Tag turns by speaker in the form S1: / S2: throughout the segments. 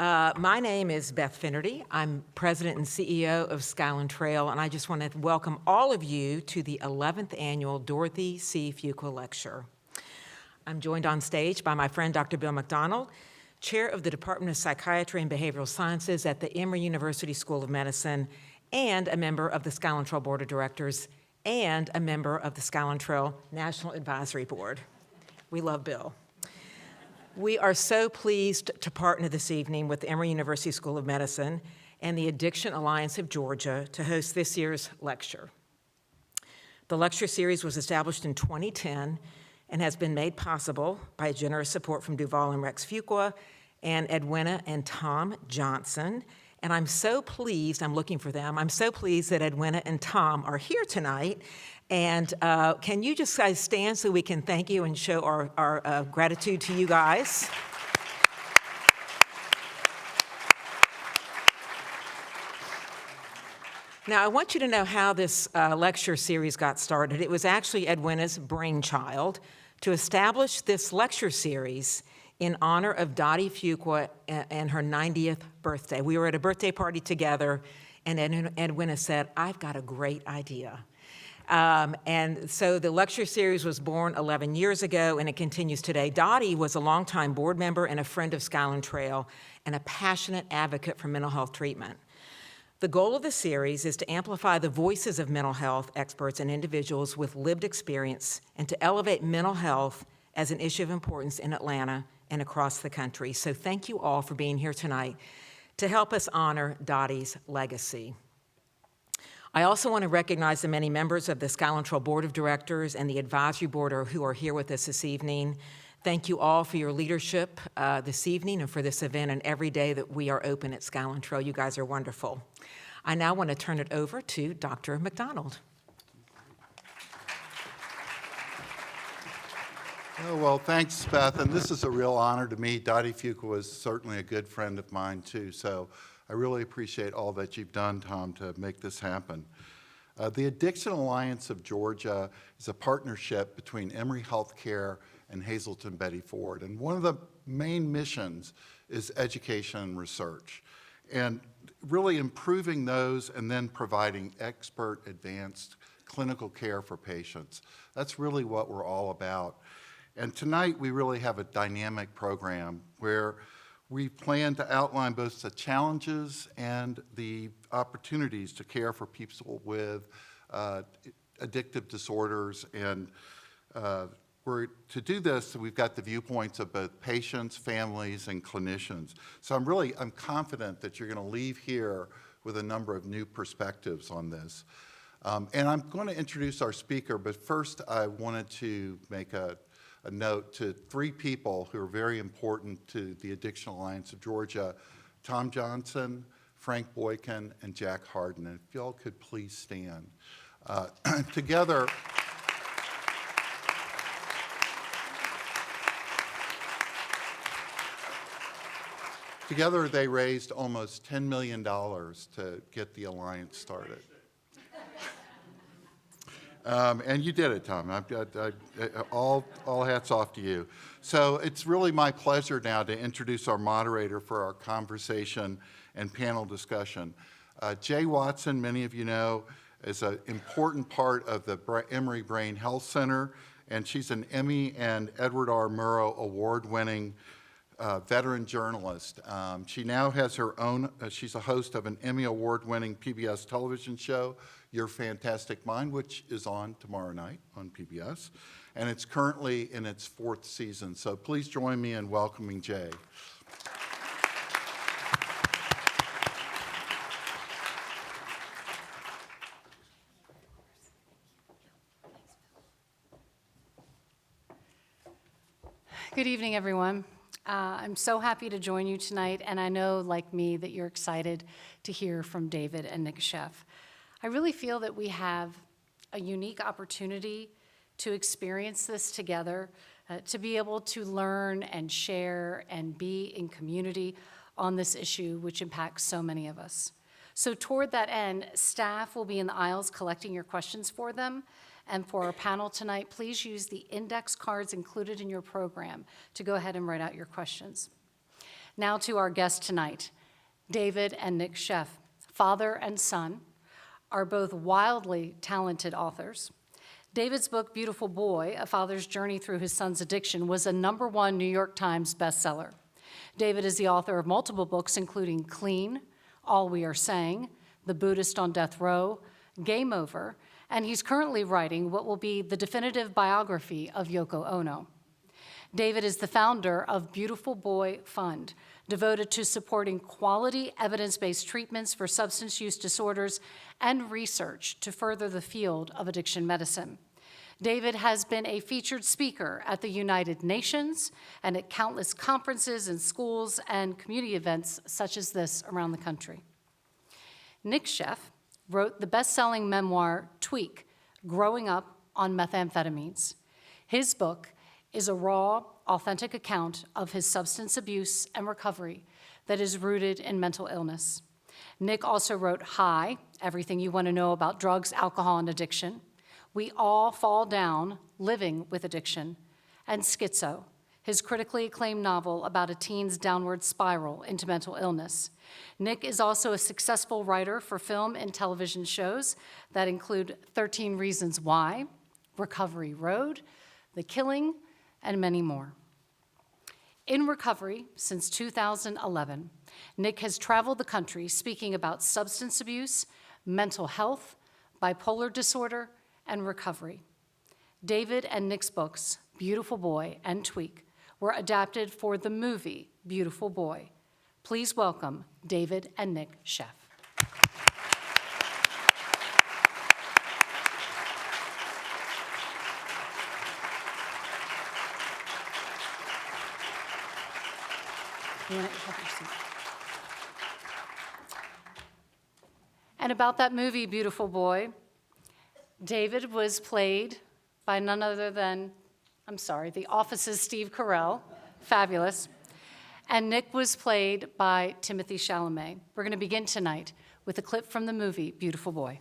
S1: My name is Beth Finnerty. I'm president and CEO of Skyland Trail, and I just want to welcome all of you to the 11th annual Dorothy C. Fuqua Lecture. I'm joined on stage by my friend Dr. Bill McDonald, chair of the Department of Psychiatry and Behavioral Sciences at the Emory University School of Medicine, and a member of the Skyland Trail Board of Directors, and a member of the Skyland Trail National Advisory Board. We love Bill. We are so pleased to partner this evening with the Emory University School of Medicine and the Addiction Alliance of Georgia to host this year's lecture. The lecture series was established in 2010 and has been made possible by generous support from Duval and Rex Fuqua and Edwina and Tom Johnson. And I'm so pleased, I'm looking for them, I'm so pleased that Edwina and Tom are here tonight. And can you just guys stand so we can thank you and show our gratitude to you guys? Now, I want you to know how this lecture series got started. It was actually Edwina's brainchild to establish this lecture series in honor of Dottie Fuqua and her 90th birthday. We were at a birthday party together, and Edwina said, "I've got a great idea." And so the lecture series was born 11 years ago, and it continues today. Dottie was a longtime board member and a friend of Skyland Trail and a passionate advocate for mental health treatment. The goal of the series is to amplify the voices of mental health experts and individuals with lived experience and to elevate mental health as an issue of importance in Atlanta and across the country. So thank you all for being here tonight to help us honor Dottie's legacy. I also want to recognize the many members of the Skyland Trail Board of Directors and the Advisory Board who are here with us this evening. Thank you all for your leadership this evening and for this event and every day that we are open at Skyland Trail. You guys are wonderful. I now want to turn it over to Dr. McDonald.
S2: Oh, well, thanks, Beth, and this is a real honor to me. Dottie Fuqua was certainly a good friend of mine, too, so I really appreciate all that you've done, Tom, to make this happen. The Addiction Alliance of Georgia is a partnership between Emory Healthcare and Hazleton Betty Ford, and one of the main missions is education and research, and really improving those and then providing expert, advanced clinical care for patients. That's really what we're all about. And tonight we really have a dynamic program where we plan to outline both the challenges and the opportunities to care for people with addictive disorders. And to do this, we've got the viewpoints of both patients, families, and clinicians. So I'm confident that you're going to leave here with a number of new perspectives on this. And I'm going to introduce our speaker, but first I wanted to make a note to three people who are very important to the Addiction Alliance of Georgia: Tom Johnson, Frank Boykin, and Jack Harden. And if y'all could please stand. Together they raised almost $10 million to get the Alliance started. And you did it, Tom. All hats off to you. So it's really my pleasure now to introduce our moderator for our conversation and panel discussion. Jaye Watson, many of you know, is an important part of the Emory Brain Health Center, and she's an Emmy and Edward R. Murrow award-winning veteran journalist. She now has her own, she's a host of an Emmy award-winning PBS television show, Your Fantastic Mind, which is on tomorrow night on PBS, and it's currently in its 4th season. So please join me in welcoming Jaye.
S3: Good evening, everyone. I'm so happy to join you tonight, and I know, like me, that you're excited to hear from David and Nic Sheff. I really feel that we have a unique opportunity to experience this together, to be able to learn and share and be in community on this issue, which impacts so many of us. So toward that end, staff will be in the aisles collecting your questions for them. And for our panel tonight, please use the index cards included in your program to go ahead and write out your questions. Now to our guest tonight. David and Nic Sheff, father and son, are both wildly talented authors. David's book, Beautiful Boy, A Father's Journey Through His Son's Addiction, was a #1 New York Times bestseller. David is the author of multiple books, including Clean, All We Are Saying, The Buddhist on Death Row, Game Over, and he's currently writing what will be the definitive biography of Yoko Ono. David is the founder of Beautiful Boy Fund, devoted to supporting quality evidence-based treatments for substance use disorders and research to further the field of addiction medicine. David has been a featured speaker at the United Nations and at countless conferences in schools and community events such as this around the country. Nic Sheff wrote the best-selling memoir, Tweak, Growing Up on Methamphetamines. His book is a raw, authentic account of his substance abuse and recovery that is rooted in mental illness. Nic also wrote High, Everything You Want to Know About Drugs, Alcohol, and Addiction, We All Fall Down, Living with Addiction, and Schizo, his critically acclaimed novel about a teen's downward spiral into mental illness. Nic is also a successful writer for film and television shows that include 13 Reasons Why, Recovery Road, The Killing, and many more. In recovery since 2011, Nic has traveled the country speaking about substance abuse, mental health, bipolar disorder, and recovery. David and Nic's books, Beautiful Boy and Tweak, were adapted for the movie Beautiful Boy. Please welcome David and Nic Sheff. You want to have your seat. And about that movie, Beautiful Boy, David was played by none other than, The Office's Steve Carell, fabulous. And Nic was played by Timothy Chalamet. We're going to begin tonight with a clip from the movie, Beautiful Boy.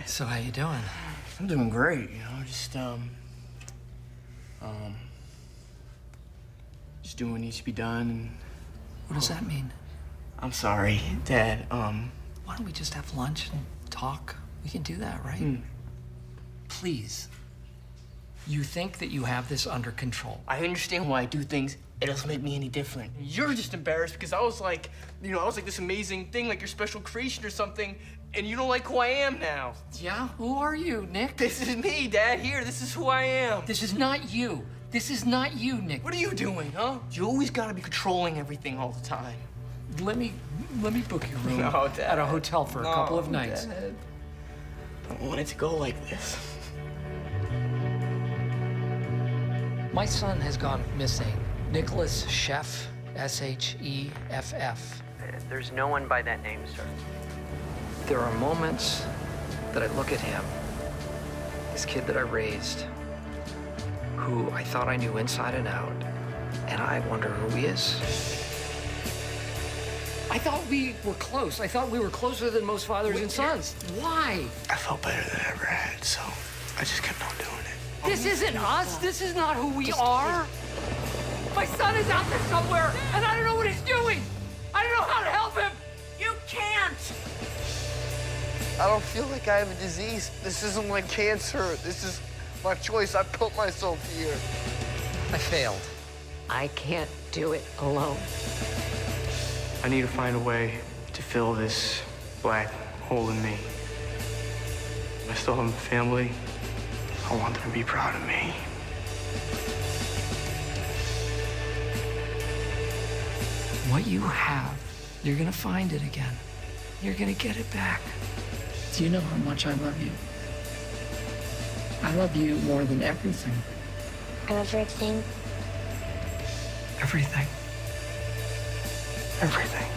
S4: So how you doing?
S5: I'm doing great, just doing what needs to be done.
S4: What does that mean?
S5: I'm sorry, Dad.
S4: Why don't we just have lunch and talk? We can do that, right? Please. You think that you have this under control.
S5: I understand why I do things. It doesn't make me any different. You're just embarrassed because I was like this amazing thing, like your special creation or something, and you don't like who I am now.
S4: Yeah? Who are you, Nic?
S5: This is me, Dad. Here, this is who I am.
S4: This is not you. This is not you, Nic.
S5: What are you doing, huh? You always gotta be controlling everything all the time.
S4: Let me book your room
S5: No, Dad.
S4: at a hotel for a couple of nights.
S5: Dad. I don't want it to go like this.
S4: My son has gone missing. Nicholas Sheff, S-H-E-F-F.
S6: There's no one by that name, sir.
S4: There are moments that I look at him, this kid that I raised, who I thought I knew inside and out, and I wonder who he is. I thought we were close. I thought we were closer than most fathers and sons. Why?
S5: I felt better than I ever had, so I just kept on doing it.
S4: This isn't us. This is not who we are. My son is out there somewhere, and I don't know what he's doing. I don't know how to help him.
S6: You can't!
S7: I don't feel like I have a disease. This isn't like cancer. This is my choice. I put myself here.
S4: I failed.
S6: I can't do it alone.
S5: I need to find a way to fill this black hole in me. I still have a family. I want them to be proud of me.
S4: What you have, you're gonna find it again. You're gonna get it back.
S8: Do you know how much I love you? I love you more than everything.
S9: Everything.
S4: Everything. Everything.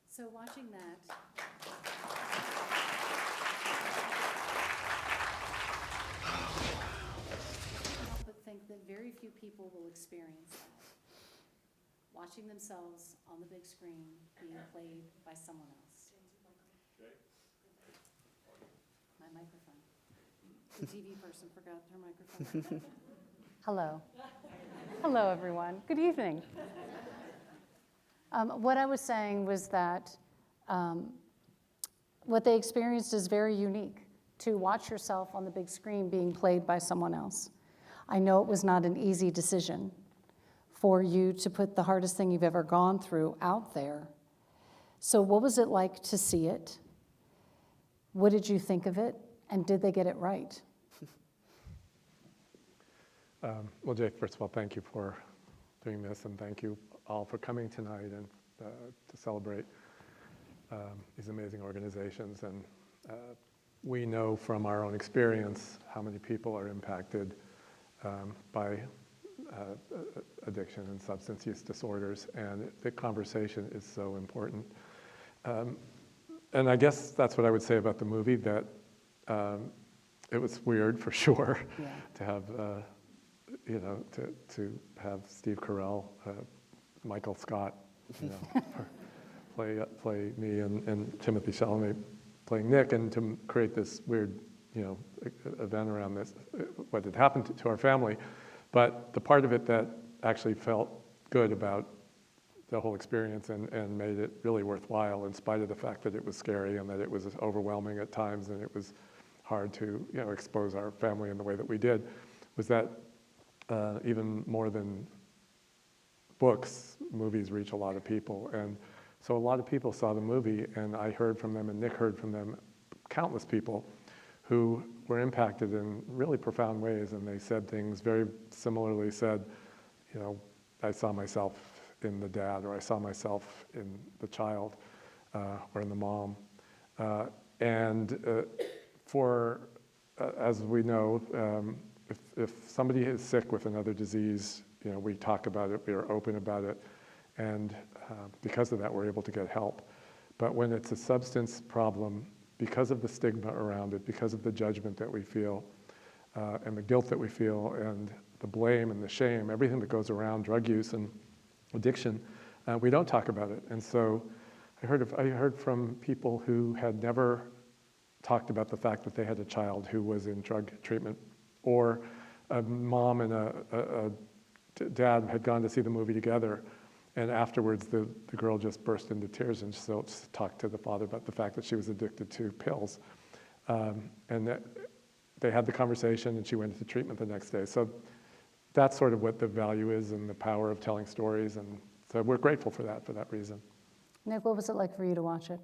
S3: So watching that, I can't help but think that very few people will experience that. Watching themselves on the big screen being played by someone else. My microphone. The TV person forgot her microphone. Hello. Hello, everyone. Good evening. What I was saying was that what they experienced is very unique, to watch yourself on the big screen being played by someone else. I know it was not an easy decision for you to put the hardest thing you've ever gone through out there. So what was it like to see it? What did you think of it? And did they get it right?
S10: Well, Jaye, first of all, thank you for doing this, and thank you all for coming tonight and to celebrate these amazing organizations. And we know from our own experience how many people are impacted by addiction and substance use disorders, and the conversation is so important. And I guess that's what I would say about the movie, that it was weird for sure to have, to have Steve Carell, Michael Scott, play me, and Timothy Chalamet playing Nick, and to create this weird, event around this, what had happened to our family. But the part of it that actually felt good about the whole experience and made it really worthwhile, in spite of the fact that it was scary and that it was overwhelming at times and it was hard to expose our family in the way that we did, was that even more than books, movies reach a lot of people. And so a lot of people saw the movie, and I heard from them, and Nick heard from them, countless people who were impacted in really profound ways, and they said things very similarly, said, I saw myself in the dad, or I saw myself in the child, or in the mom. As we know, if somebody is sick with another disease, we talk about it, we are open about it, and because of that, we're able to get help. But when it's a substance problem, because of the stigma around it, because of the judgment that we feel, and the guilt that we feel, and the blame and the shame, everything that goes around drug use and addiction, we don't talk about it. And so I heard from people who had never talked about the fact that they had a child who was in drug treatment, or a mom and a dad had gone to see the movie together, and afterwards the girl just burst into tears and just talked to the father about the fact that she was addicted to pills. And that they had the conversation, and she went into treatment the next day. So that's sort of what the value is, and the power of telling stories, and so we're grateful for that reason.
S3: Nick, what was it like for you to watch it?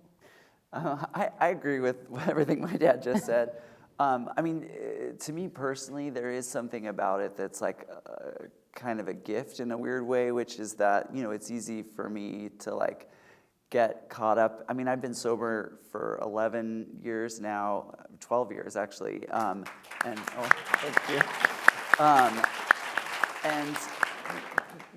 S11: I agree with everything my dad just said. To me personally, there is something about it that's like kind of a gift in a weird way, which is that, it's easy for me to get caught up. I've been sober for 11 years now, 12 years actually, thank you.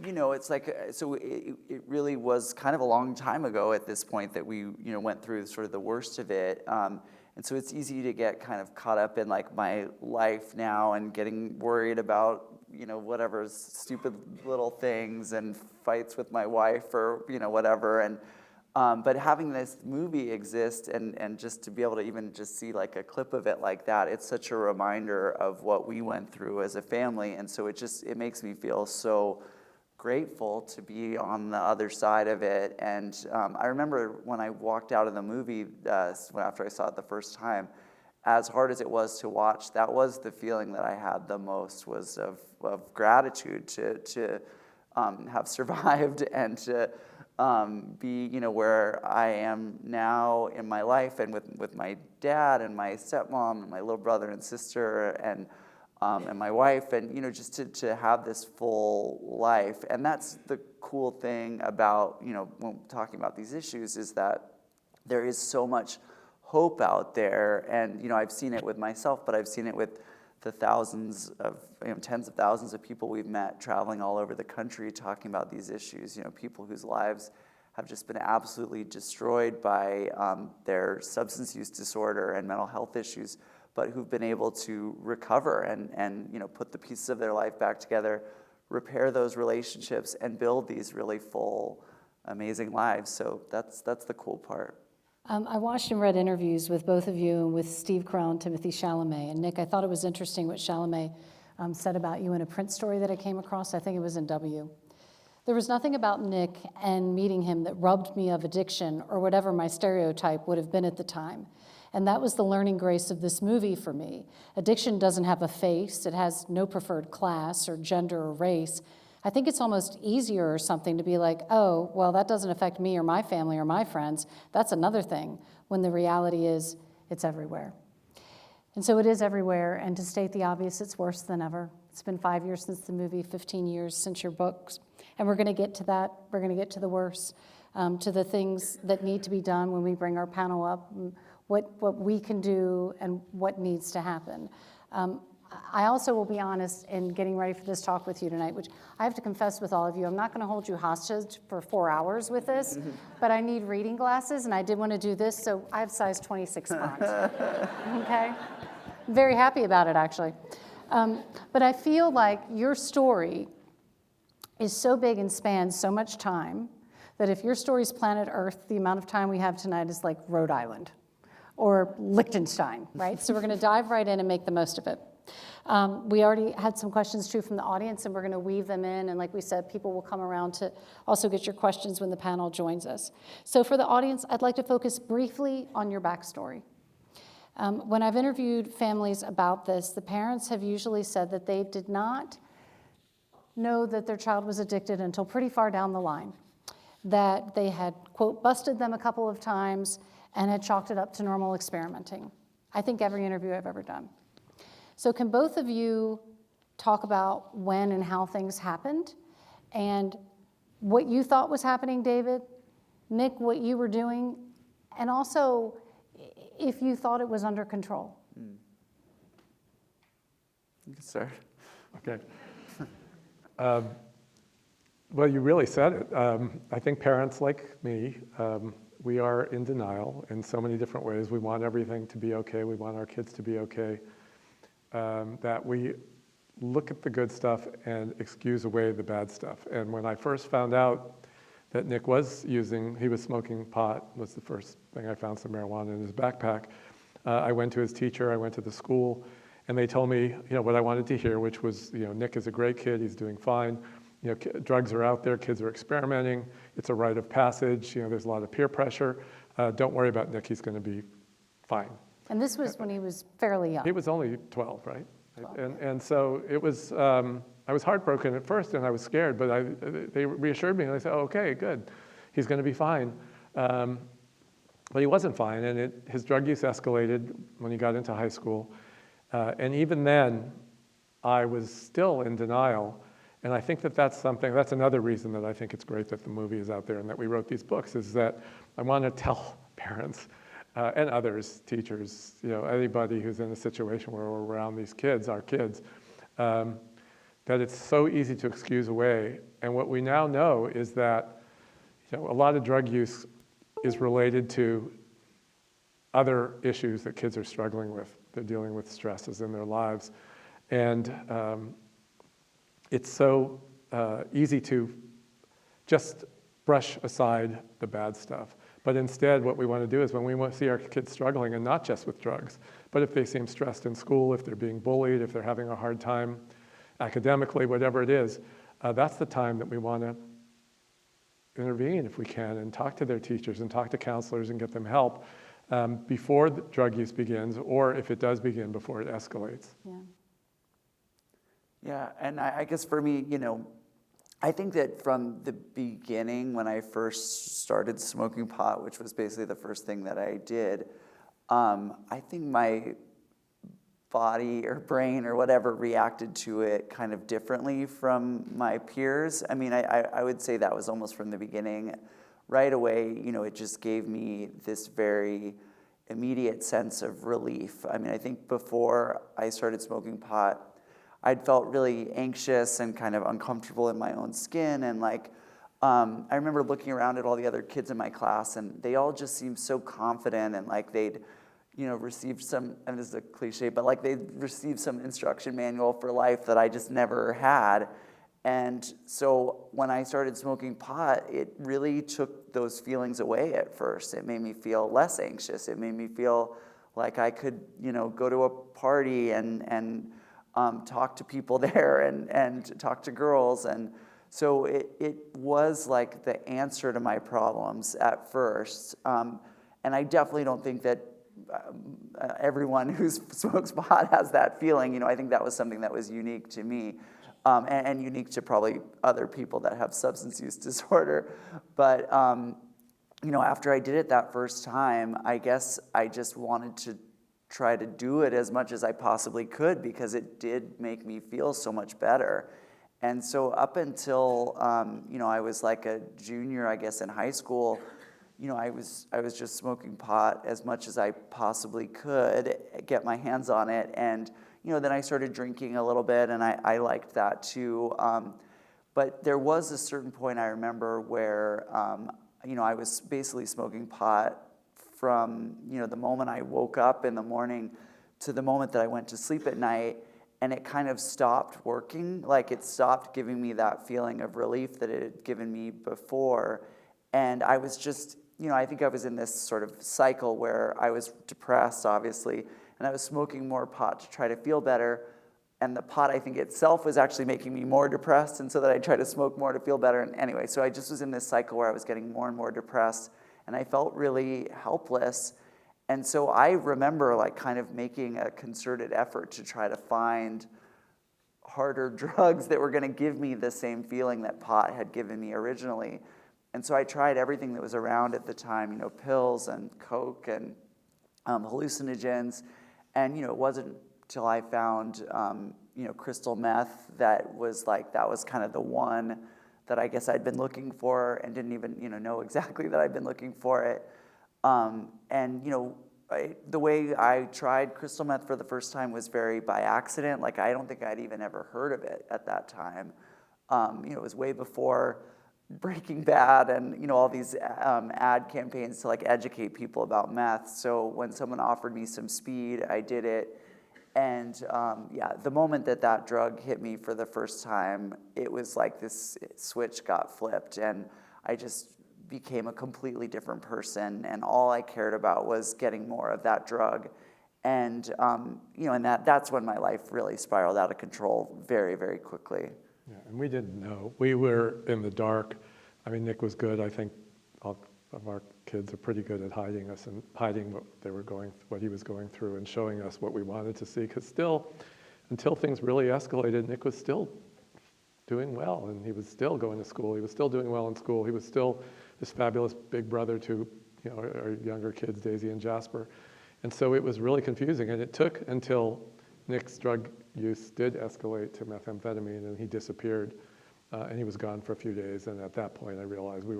S11: It's so it really was kind of a long time ago at this point that we, went through sort of the worst of it. And so it's easy to get kind of caught up in my life now and getting worried about, whatever stupid little things and fights with my wife or, whatever. And but having this movie exist and just to be able to even just see a clip of it like that, it's such a reminder of what we went through as a family. And so it makes me feel so grateful to be on the other side of it. And I remember when I walked out of the movie after I saw it the first time, as hard as it was to watch, that was the feeling that I had the most, was of gratitude to have survived and to be, where I am now in my life, and with my dad and my stepmom and my little brother and sister and my wife, and just to have this full life. And that's the cool thing about when talking about these issues, is that there is so much hope out there. And I've seen it with myself, but I've seen it with the thousands of, tens of thousands of people we've met traveling all over the country talking about these issues. People whose lives have just been absolutely destroyed by their substance use disorder and mental health issues, but who've been able to recover and put the pieces of their life back together, repair those relationships, and build these really full, amazing lives. So that's the cool part.
S3: I watched and read interviews with both of you and with Steve Carell and Timothy Chalamet. And Nic, I thought it was interesting what Chalamet said about you in a print story that I came across. I think it was in W. There was nothing about Nic and meeting him that rubbed me of addiction or whatever my stereotype would have been at the time. And that was the learning grace of this movie for me. Addiction doesn't have a face. It has no preferred class or gender or race. I think it's almost easier or something to be like, oh, well, that doesn't affect me or my family or my friends. That's another thing, when the reality is it's everywhere. And so it is everywhere, and to state the obvious, it's worse than ever. It's been 5 years since the movie, 15 years since your books, and we're going to get to that. We're going to get to the worst, to the things that need to be done when we bring our panel up, what we can do and what needs to happen. I also will be honest in getting ready for this talk with you tonight, which I have to confess with all of you, I'm not going to hold you hostage for 4 hours with this, but I need reading glasses, and I did want to do this, so I have size 26 font. Okay? I'm very happy about it, actually. But I feel like your story is so big and spans so much time that if your story's planet Earth, the amount of time we have tonight is like Rhode Island or Liechtenstein, right? So we're going to dive right in and make the most of it. We already had some questions too from the audience, and we're going to weave them in, and like we said, people will come around to also get your questions when the panel joins us. So for the audience, I'd like to focus briefly on your backstory. When I've interviewed families about this, the parents have usually said that they did not know that their child was addicted until pretty far down the line, that they had, quote, busted them a couple of times and had chalked it up to normal experimenting. I think every interview I've ever done. So can both of you talk about when and how things happened, and what you thought was happening, David, Nic, what you were doing, and also if you thought it was under control?
S11: You can start.
S10: Okay. Well, you really said it. I think parents like me, we are in denial in so many different ways. We want everything to be okay. We want our kids to be okay. That we look at the good stuff and excuse away the bad stuff. And when I first found out that Nic was he was smoking pot, was the first thing I found, some marijuana in his backpack. I went to his teacher, I went to the school, and they told me, what I wanted to hear, which was, Nic is a great kid, he's doing fine. Drugs are out there, kids are experimenting, it's a rite of passage, there's a lot of peer pressure. Don't worry about Nic, he's going to be fine.
S3: And this was when he was fairly young.
S10: He was only 12, right?
S3: 12.
S10: And so it was, I was heartbroken at first and I was scared, but they reassured me and I said, oh, okay, good, he's going to be fine. But he wasn't fine, and his drug use escalated when he got into high school. And even then, I was still in denial. And I think that's another reason that I think it's great that the movie is out there and that we wrote these books, is that I want to tell parents and others, teachers, anybody who's in a situation where we're around these kids, our kids, that it's so easy to excuse away. And what we now know is that a lot of drug use is related to other issues that kids are struggling with. They're dealing with stresses in their lives. And it's so easy to just brush aside the bad stuff. But instead, what we want to do is when we want to see our kids struggling, and not just with drugs, but if they seem stressed in school, if they're being bullied, if they're having a hard time academically, whatever it is, that's the time that we want to intervene if we can, and talk to their teachers and talk to counselors and get them help before the drug use begins, or if it does begin, before it escalates.
S3: Yeah.
S11: Yeah, and I guess for me, I think that from the beginning, when I first started smoking pot, which was basically the first thing that I did, I think my body or brain or whatever reacted to it kind of differently from my peers. I mean, I would say that was almost from the beginning. Right away, it just gave me this very immediate sense of relief. I mean, I think before I started smoking pot, I'd felt really anxious and kind of uncomfortable in my own skin. And I remember looking around at all the other kids in my class, and they all just seemed so confident and like they'd received some, and this is a cliche, but like they'd received some instruction manual for life that I just never had. And so when I started smoking pot, it really took those feelings away at first. It made me feel less anxious. It made me feel like I could, go to a party and talk to people there and talk to girls. And so it was like the answer to my problems at first. And I definitely don't think that everyone who smokes pot has that feeling. I think that was something that was unique to me. And unique to probably other people that have substance use disorder. But, after I did it that first time, I guess I just wanted to try to do it as much as I possibly could because it did make me feel so much better. And so up until, I was like a junior, I guess, in high school, I was just smoking pot as much as I possibly could, get my hands on it. And then I started drinking a little bit, and I liked that too. But there was a certain point I remember where, I was basically smoking pot from, the moment I woke up in the morning to the moment that I went to sleep at night, and it kind of stopped working. Like it stopped giving me that feeling of relief that it had given me before. And I was just, I think I was in this sort of cycle where I was depressed, obviously, and I was smoking more pot to try to feel better. And the pot, I think itself, was actually making me more depressed, and so that I tried to smoke more to feel better. And anyway, so I just was in this cycle where I was getting more and more depressed, and I felt really helpless. And so I remember kind of making a concerted effort to try to find harder drugs that were going to give me the same feeling that pot had given me originally. And so I tried everything that was around at the time, pills and coke and hallucinogens. And, it wasn't till I found, crystal meth that was kind of the one that I guess I'd been looking for and didn't even, know exactly that I'd been looking for it. The way I tried crystal meth for the first time was very by accident. I don't think I'd even ever heard of it at that time. It was way before Breaking Bad and all these ad campaigns to educate people about meth. So when someone offered me some speed, I did it. And the moment that drug hit me for the first time, it was like this switch got flipped, and I just became a completely different person. And all I cared about was getting more of that drug. And and that's when my life really spiraled out of control very, very quickly.
S10: Yeah, and we didn't know. We were in the dark. I mean, Nic was good. I think all of our kids are pretty good at hiding us and hiding what he was going through, and showing us what we wanted to see. Because still, until things really escalated, Nic was still doing well, and he was still going to school. He was still doing well in school. He was still this fabulous big brother to our younger kids, Daisy and Jasper. And so it was really confusing. And it took until Nic's drug use did escalate to methamphetamine, and he disappeared, and he was gone for a few days. And at that point, I realized we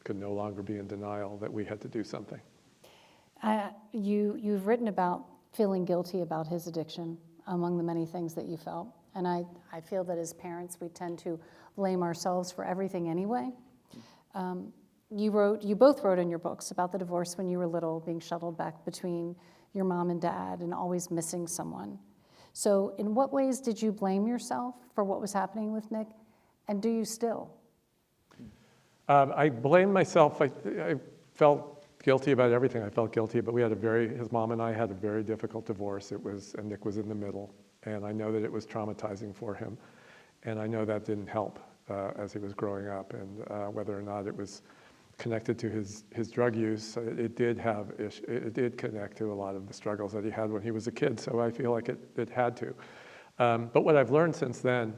S10: could no longer be in denial, that we had to do something.
S3: You've written about feeling guilty about his addiction, among the many things that you felt. And I feel that as parents, we tend to blame ourselves for everything anyway. You both wrote in your books about the divorce when you were little, being shuttled back between your mom and dad and always missing someone. So in what ways did you blame yourself for what was happening with Nic, and do you still?
S10: I blamed myself. I felt guilty about everything. I felt guilty, but his mom and I had a very difficult divorce. And Nic was in the middle, and I know that it was traumatizing for him, and I know that didn't help as he was growing up, and whether or not it was connected to his drug use, it did connect to a lot of the struggles that he had when he was a kid, so I feel like it had to. But what I've learned since then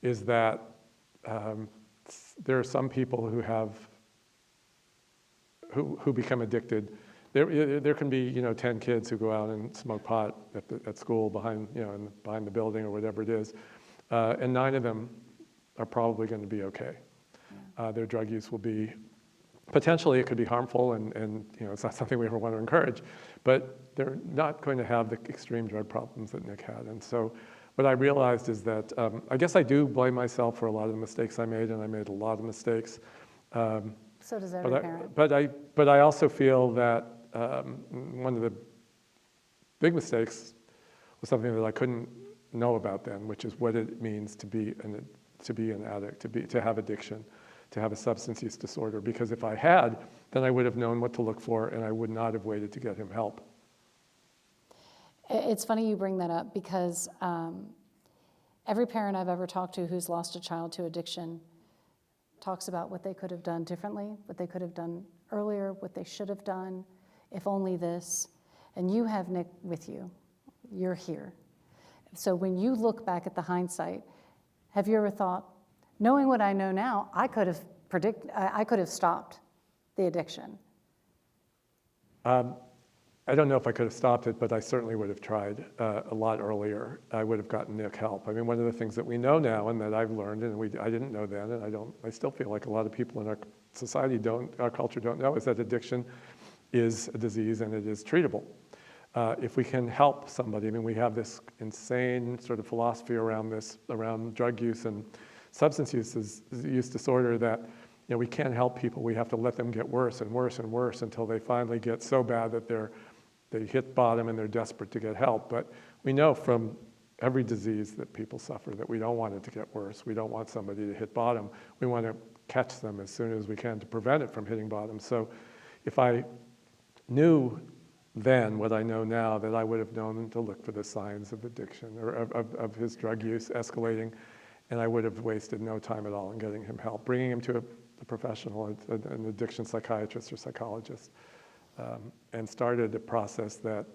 S10: is that there are some people who who become addicted. There can be 10 kids who go out and smoke pot at school behind the building or whatever it is, and 9 of them are probably going to be okay. Their drug use will be potentially, it could be harmful, and it's not something we ever want to encourage, but they're not going to have the extreme drug problems that Nic had. And so what I realized is that I guess I do blame myself for a lot of the mistakes I made, and I made a lot of mistakes.
S3: So does every parent.
S10: But I also feel that one of the big mistakes was something that I couldn't know about then, which is what it means to be an addict, to have addiction, to have a substance use disorder. Because if I had, then I would have known what to look for, and I would not have waited to get him help.
S3: It's funny you bring that up, because every parent I've ever talked to who's lost a child to addiction talks about what they could have done differently, what they could have done earlier, what they should have done, if only this. And you have Nic with you. You're here. So when you look back at the hindsight, have you ever thought, knowing what I know now, I could have stopped the addiction?
S10: I don't know if I could have stopped it, but I certainly would have tried a lot earlier. I would have gotten Nic help. I mean, one of the things that we know now and that I've learned, and I didn't know then, and I still feel like a lot of people in our society our culture don't know, is that addiction is a disease and it is treatable. If we can help somebody, I mean, we have this insane sort of philosophy around drug use and substance use disorder that we can't help people. We have to let them get worse and worse and worse until they finally get so bad that they hit bottom and they're desperate to get help. But we know from every disease that people suffer that we don't want it to get worse. We don't want somebody to hit bottom. We want to catch them as soon as we can to prevent it from hitting bottom. So if I knew then what I know now, that I would have known to look for the signs of addiction or of his drug use escalating, and I would have wasted no time at all in getting him help, bringing him to a professional, an addiction psychiatrist or psychologist, and started a process that,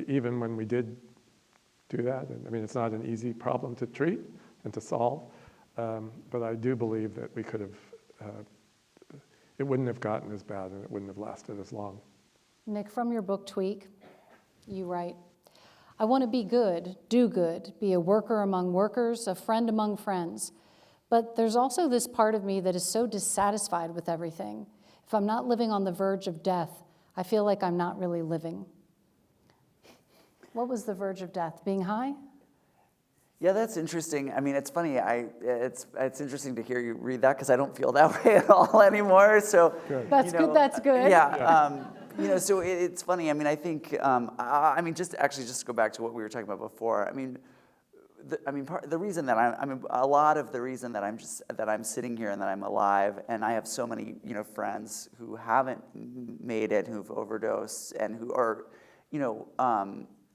S10: even when we did do that, and I mean, it's not an easy problem to treat and to solve, but I do believe that we could have, it wouldn't have gotten as bad and it wouldn't have lasted as long.
S3: Nic, from your book, Tweak, you write, I want to be good, do good, be a worker among workers, a friend among friends. But there's also this part of me that is so dissatisfied with everything. If I'm not living on the verge of death, I feel like I'm not really living. What was the verge of death? Being high?
S11: Yeah, that's interesting. I mean, it's funny. It's interesting to hear you read that, because I don't feel that way at all anymore. So
S10: good.
S3: That's good. That's good.
S11: Yeah. So it's funny. I mean, I think. Just to go back to what we were talking about before. The reason that a lot of the reason that I'm sitting here and that I'm alive, and I have so many friends who haven't made it, who've overdosed, and who are,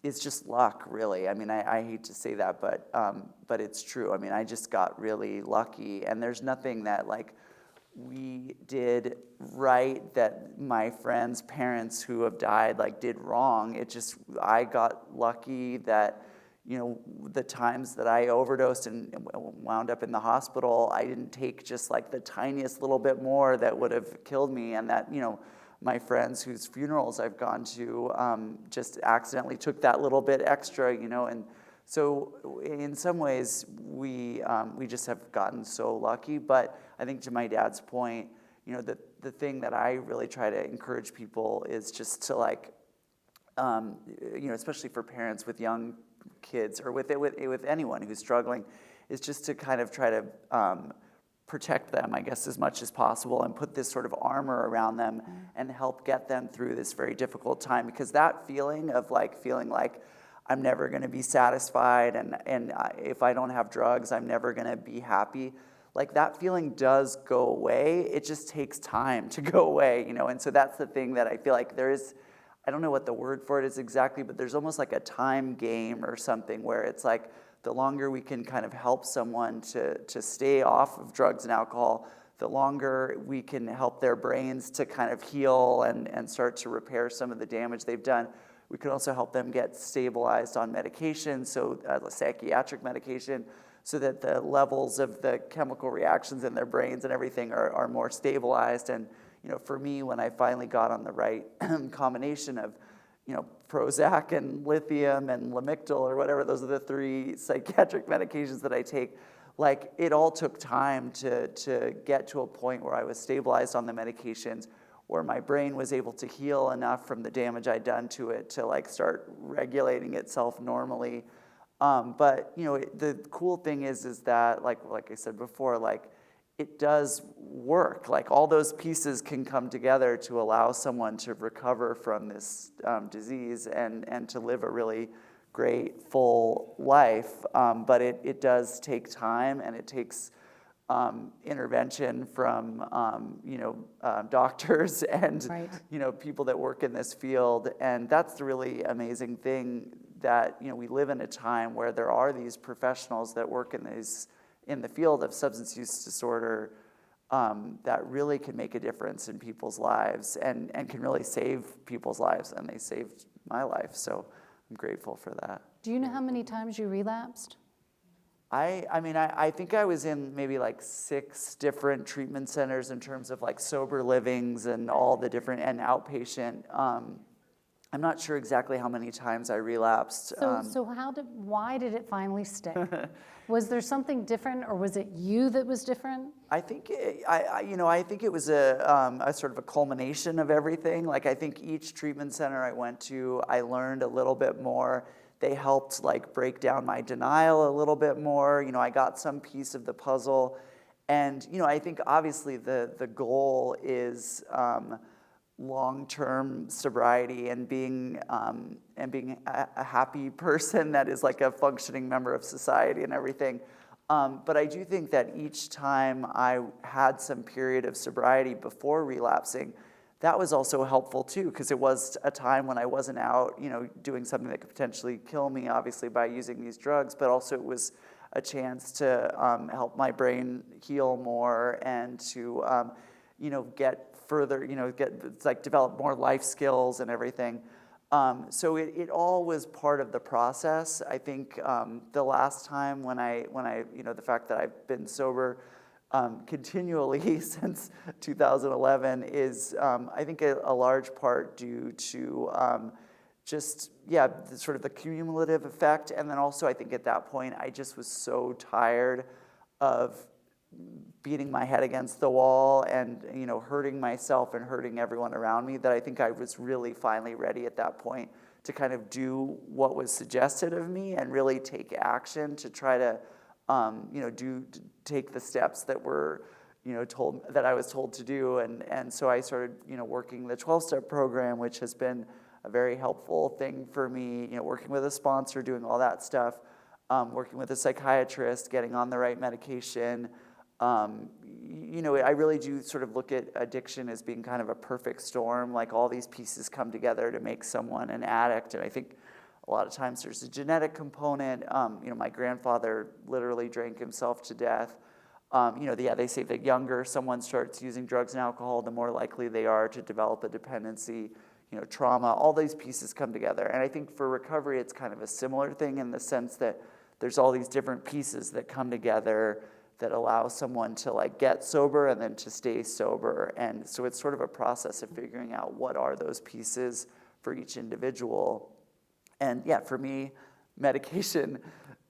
S11: it's just luck, really. I mean, I hate to say that, but it's true. I mean, I just got really lucky, and there's nothing that we did right that my friends' parents who have died did wrong. It just, I got lucky that the times that I overdosed and wound up in the hospital, I didn't take just the tiniest little bit more that would have killed me, and that my friends whose funerals I've gone to just accidentally took that little bit extra, and so in some ways we just have gotten so lucky. But I think, to my dad's point, the thing that I really try to encourage people is just to especially for parents with young kids, or with anyone who's struggling, is just to kind of try to protect them, I guess, as much as possible, and put this sort of armor around them and help get them through this very difficult time. Because that feeling of feeling like I'm never going to be satisfied, and if I don't have drugs, I'm never going to be happy, that feeling does go away. It just takes time to go away, and so that's the thing that I feel like there is. I don't know what the word for it is exactly, but there's almost like a time game or something where it's the longer we can kind of help someone to stay off of drugs and alcohol, the longer we can help their brains to kind of heal and start to repair some of the damage they've done. We can also help them get stabilized on medication, so psychiatric medication, so that the levels of the chemical reactions in their brains and everything are more stabilized. And, for me, when I finally got on the right combination of, Prozac and lithium and Lamictal or whatever, those are the 3 psychiatric medications that I take, like, it all took time to get to a point where I was stabilized on the medications, where my brain was able to heal enough from the damage I'd done to it to, like, start regulating itself normally. But, the cool thing is that, like I said before, like, it does work. Like, all those pieces can come together to allow someone to recover from this disease and to live a really great, full life. But it does take time, and it takes intervention from, doctors and,
S3: Right.
S11: people that work in this field. And that's the really amazing thing, that, we live in a time where there are these professionals that work in the field of substance use disorder that really can make a difference in people's lives and can really save people's lives, and they saved my life, so I'm grateful for that.
S3: Do you know how many times you relapsed?
S11: I think I was in maybe like 6 different treatment centers in terms of like sober livings and all the different, and outpatient. I'm not sure exactly how many times I relapsed.
S3: So why did it finally stick? Was there something different, or was it you that was different?
S11: I think I think it was a sort of a culmination of everything. Like, I think each treatment center I went to, I learned a little bit more. They helped, like, break down my denial a little bit more. I got some piece of the puzzle, and I think obviously the goal is long-term sobriety and being a happy person that is like a functioning member of society and everything. But I do think that each time I had some period of sobriety before relapsing, that was also helpful too, because it was a time when I wasn't out, doing something that could potentially kill me, obviously, by using these drugs, but also it was a chance to help my brain heal more and to, get further, develop more life skills and everything. So it all was part of the process. I think the last time when I the fact that I've been sober continually since 2011 is, I think, a large part due to sort of the cumulative effect. And then also, I think at that point, I just was so tired of beating my head against the wall and, hurting myself and hurting everyone around me, that I think I was really finally ready at that point to kind of do what was suggested of me and really take action to try to, take the steps that were, that I was told to do. And so I started, working the 12-step program, which has been a very helpful thing for me, working with a sponsor, doing all that stuff, working with a psychiatrist, getting on the right medication. I really do sort of look at addiction as being kind of a perfect storm, like all these pieces come together to make someone an addict. And I think a lot of times there's a genetic component. My grandfather literally drank himself to death. They say the younger someone starts using drugs and alcohol, the more likely they are to develop a dependency, trauma, all these pieces come together. And I think for recovery, it's kind of a similar thing in the sense that there's all these different pieces that come together that allow someone to get sober and then to stay sober. And so it's sort of a process of figuring out what are those pieces for each individual. And for me, medication,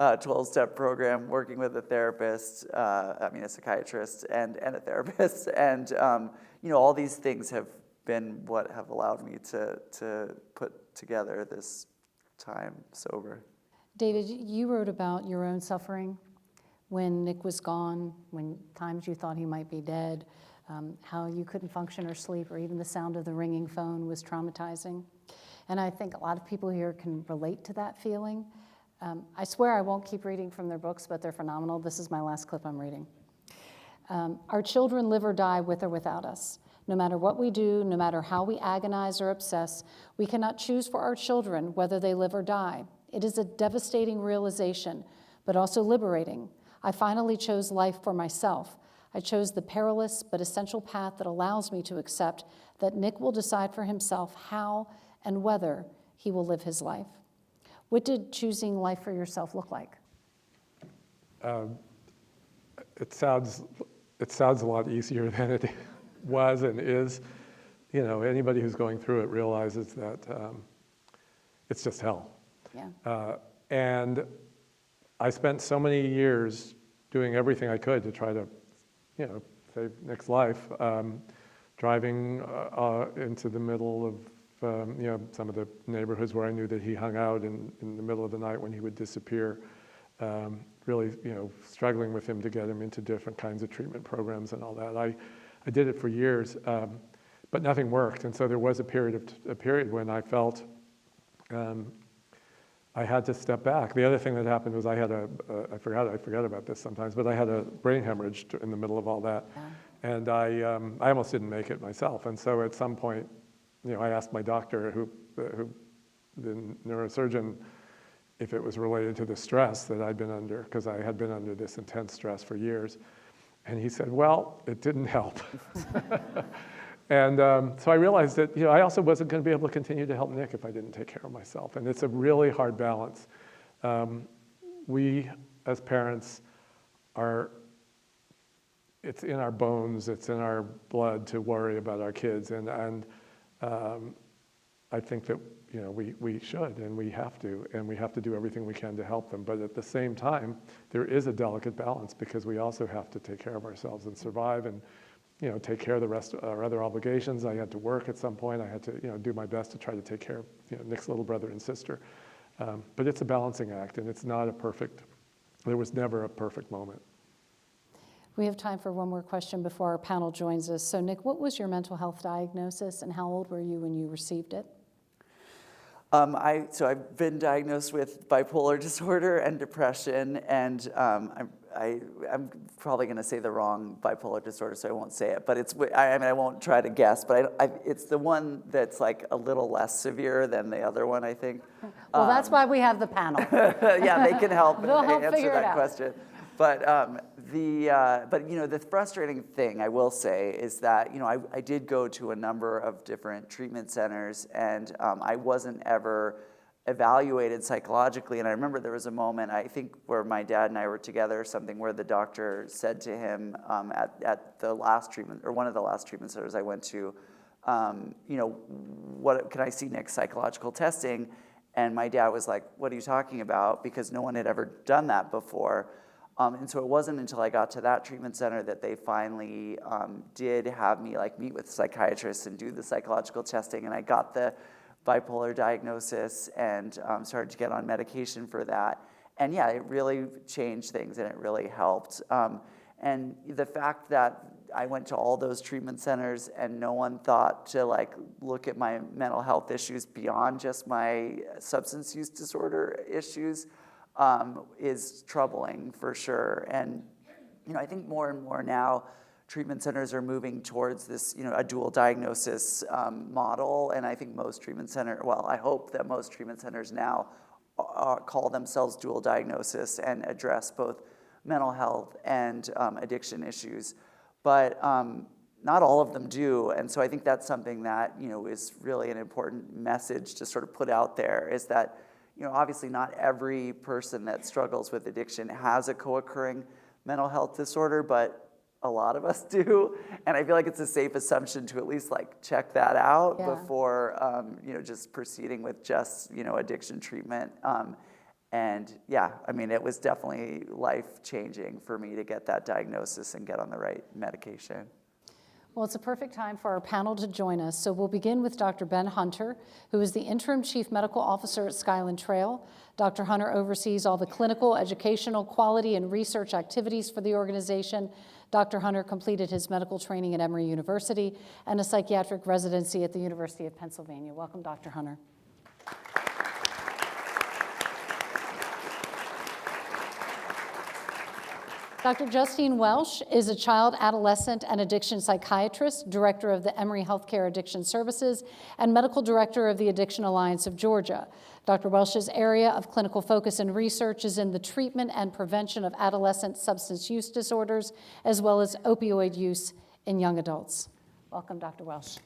S11: 12-step program, working with a therapist, a psychiatrist and a therapist. And, all these things have been what have allowed me to put together this time sober.
S3: David, you wrote about your own suffering when Nic was gone, when times you thought he might be dead, how you couldn't function or sleep, or even the sound of the ringing phone was traumatizing. And I think a lot of people here can relate to that feeling. I swear I won't keep reading from their books, but they're phenomenal. This is my last clip I'm reading. Our children live or die with or without us. No matter what we do, no matter how we agonize or obsess, we cannot choose for our children whether they live or die. It is a devastating realization, but also liberating. I finally chose life for myself. I chose the perilous but essential path that allows me to accept that Nic will decide for himself how and whether he will live his life. What did choosing life for yourself look like?
S10: it sounds a lot easier than it was and is. You know, anybody who's going through it realizes that it's just hell.
S3: Yeah.
S10: And I spent so many years doing everything I could to try to, you know, save Nic's life, driving into the middle of, you know, some of the neighborhoods where I knew that he hung out in the middle of the night when he would disappear. Really, you know, struggling with him to get him into different kinds of treatment programs and all that. I did it for years, but nothing worked. And so there was a period when I felt I had to step back. The other thing that happened was I had I forgot about this sometimes, but I had a brain hemorrhage in the middle of all that. Yeah. And I almost didn't make it myself. And so at some point, you know, I asked my doctor, the neurosurgeon, if it was related to the stress that I'd been under, because I had been under this intense stress for years. And he said, well, it didn't help. And so I realized that, you know, I also wasn't going to be able to continue to help Nic if I didn't take care of myself. And it's a really hard balance. We, as parents, it's in our bones, it's in our blood to worry about our kids. And I think that, you know, we should and we have to do everything we can to help them. But at the same time, there is a delicate balance because we also have to take care of ourselves and survive and, you know, take care of the rest of our other obligations. I had to work at some point. I had to, you know, do my best to try to take care of, you know, Nic's little brother and sister. But it's a balancing act, and it's not there was never a perfect moment.
S3: We have time for one more question before our panel joins us. So Nic, what was your mental health diagnosis and how old were you when you received it?
S11: So I've been diagnosed with bipolar disorder and depression, and I'm probably going to say the wrong bipolar disorder, so I won't say it. But I won't try to guess. But it's the one that's like a little less severe than the other one, I think.
S3: Well, that's why we have the panel.
S11: Yeah, they can help
S3: They'll help
S11: answer
S3: figure it
S11: that
S3: out.
S11: question. But you know, the frustrating thing I will say is that, you know, I did go to a number of different treatment centers, and I wasn't ever evaluated psychologically. And I remember there was a moment, I think, where my dad and I were together, something where the doctor said to him at the last treatment, or one of the last treatment centers I went to, you know, what can I see Nic's psychological testing? And my dad was like, what are you talking about? Because no one had ever done that before. And so it wasn't until I got to that treatment center that they finally did have me like meet with psychiatrists and do the psychological testing, and I got the bipolar diagnosis and started to get on medication for that. And yeah, it really changed things and it really helped. And the fact that I went to all those treatment centers and no one thought to like look at my mental health issues beyond just my substance use disorder issues is troubling for sure. And, you know, I think more and more now treatment centers are moving towards this, you know, a dual diagnosis model. And I think most treatment centers, well, I hope that most treatment centers now call themselves dual diagnosis and address both mental health and addiction issues. But not all of them do. And so I think that's something that, you know, is really an important message to sort of put out there, is that, you know, obviously not every person that struggles with addiction has a co-occurring mental health disorder, but a lot of us do. And I feel like it's a safe assumption to at least like check that out before, you know, just proceeding with just, you know, addiction treatment. And yeah, I mean, it was definitely life-changing for me to get that diagnosis and get on the right medication.
S3: Well, it's a perfect time for our panel to join us. So we'll begin with Dr. Ben Hunter, who is the Interim Chief Medical Officer at Skyland Trail. Dr. Hunter oversees all the clinical, educational, quality, and research activities for the organization. Dr. Hunter completed his medical training at Emory University and a psychiatric residency at the University of Pennsylvania. Welcome, Dr. Hunter. Dr. Justine Welsh is a child, adolescent, and addiction psychiatrist, director of the Emory Healthcare Addiction Services, and medical director of the Addiction Alliance of Georgia. Dr. Welsh's area of clinical focus and research is in the treatment and prevention of adolescent substance use disorders, as well as opioid use in young adults. Welcome, Dr. Welsh.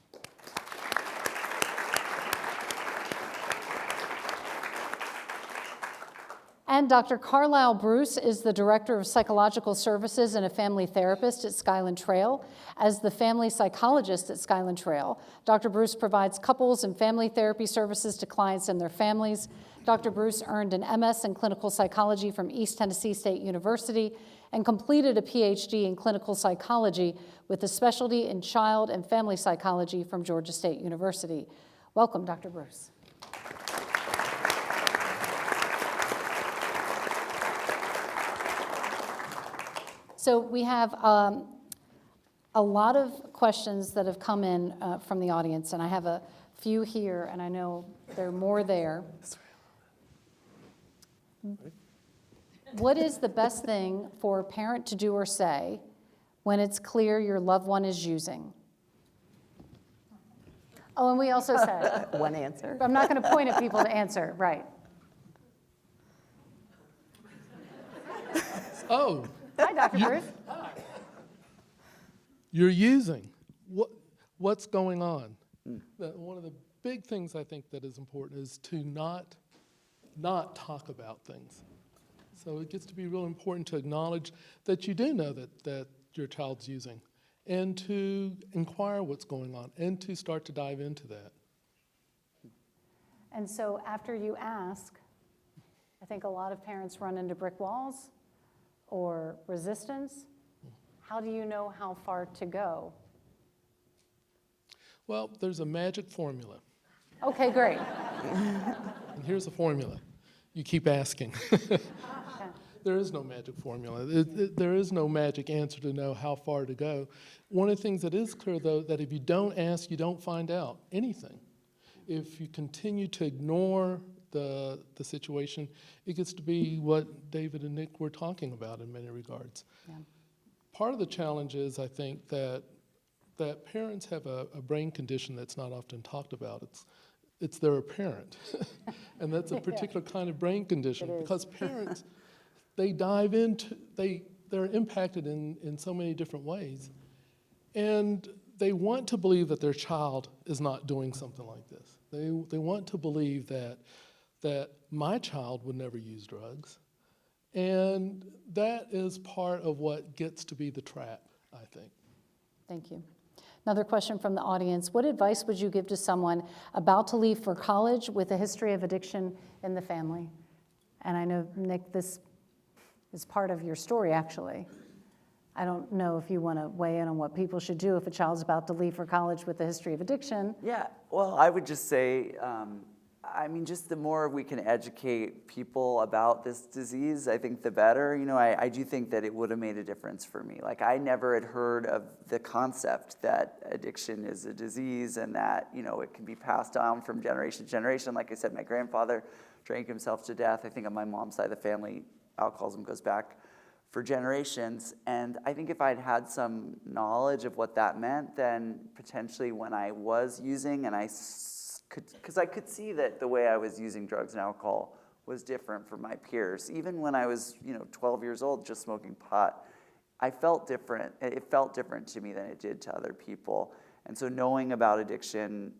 S3: And Dr. Carlyle Bruce is the Director of Psychological Services and a family therapist at Skyland Trail. As the family psychologist at Skyland Trail, Dr. Bruce provides couples and family therapy services to clients and their families. Dr. Bruce earned an MS in clinical psychology from East Tennessee State University and completed a PhD in clinical psychology with a specialty in child and family psychology from Georgia State University. Welcome, Dr. Bruce. So we have a lot of questions that have come in from the audience, and I have a few here, and I know there are more there. What is the best thing for a parent to do or say when it's clear your loved one is using? Oh, and we also said.
S12: One answer.
S3: I'm not going to point at people to answer, right.
S13: Oh.
S3: Hi, Dr. Bruce.
S13: You're using. What's going on? One of the big things I think that is important is to not talk about things. So it gets to be real important to acknowledge that you do know that your child's using, and to inquire what's going on, and to start to dive into that.
S3: And so after you ask, I think a lot of parents run into brick walls or resistance. How do you know how far to go?
S13: Well, there's a magic formula.
S3: Okay, great.
S13: And here's the formula. You keep asking. There is no magic formula. There is no magic answer to know how far to go. One of the things that is clear, though, that if you don't ask, you don't find out anything. If you continue to ignore the situation, it gets to be what David and Nic were talking about in many regards.
S3: Yeah.
S13: Part of the challenge is, I think, that parents have a brain condition that's not often talked about. It's they're a parent, and that's a particular kind of brain condition, because parents, they dive into, they're impacted in so many different ways, and they want to believe that their child is not doing something like this. They want to believe that my child would never use drugs, and that is part of what gets to be the trap, I think.
S3: Thank you. Another question from the audience. What advice would you give to someone about to leave for college with a history of addiction in the family? And I know, Nic, this is part of your story, actually. I don't know if you want to weigh in on what people should do if a child's about to leave for college with a history of addiction.
S11: Yeah, well, I would just say, I mean, just the more we can educate people about this disease, I think the better. You know, I do think that it would have made a difference for me. Like, I never had heard of the concept that addiction is a disease and that, you know, it can be passed down from generation to generation. Like I said, my grandfather drank himself to death. I think on my mom's side of the family, alcoholism goes back for generations. And I think if I'd had some knowledge of what that meant, then potentially when I was using, and because I could see that the way I was using drugs and alcohol was different from my peers. Even when I was, 12 years old, just smoking pot, I felt different. It felt different to me than it did to other people. And so knowing about addiction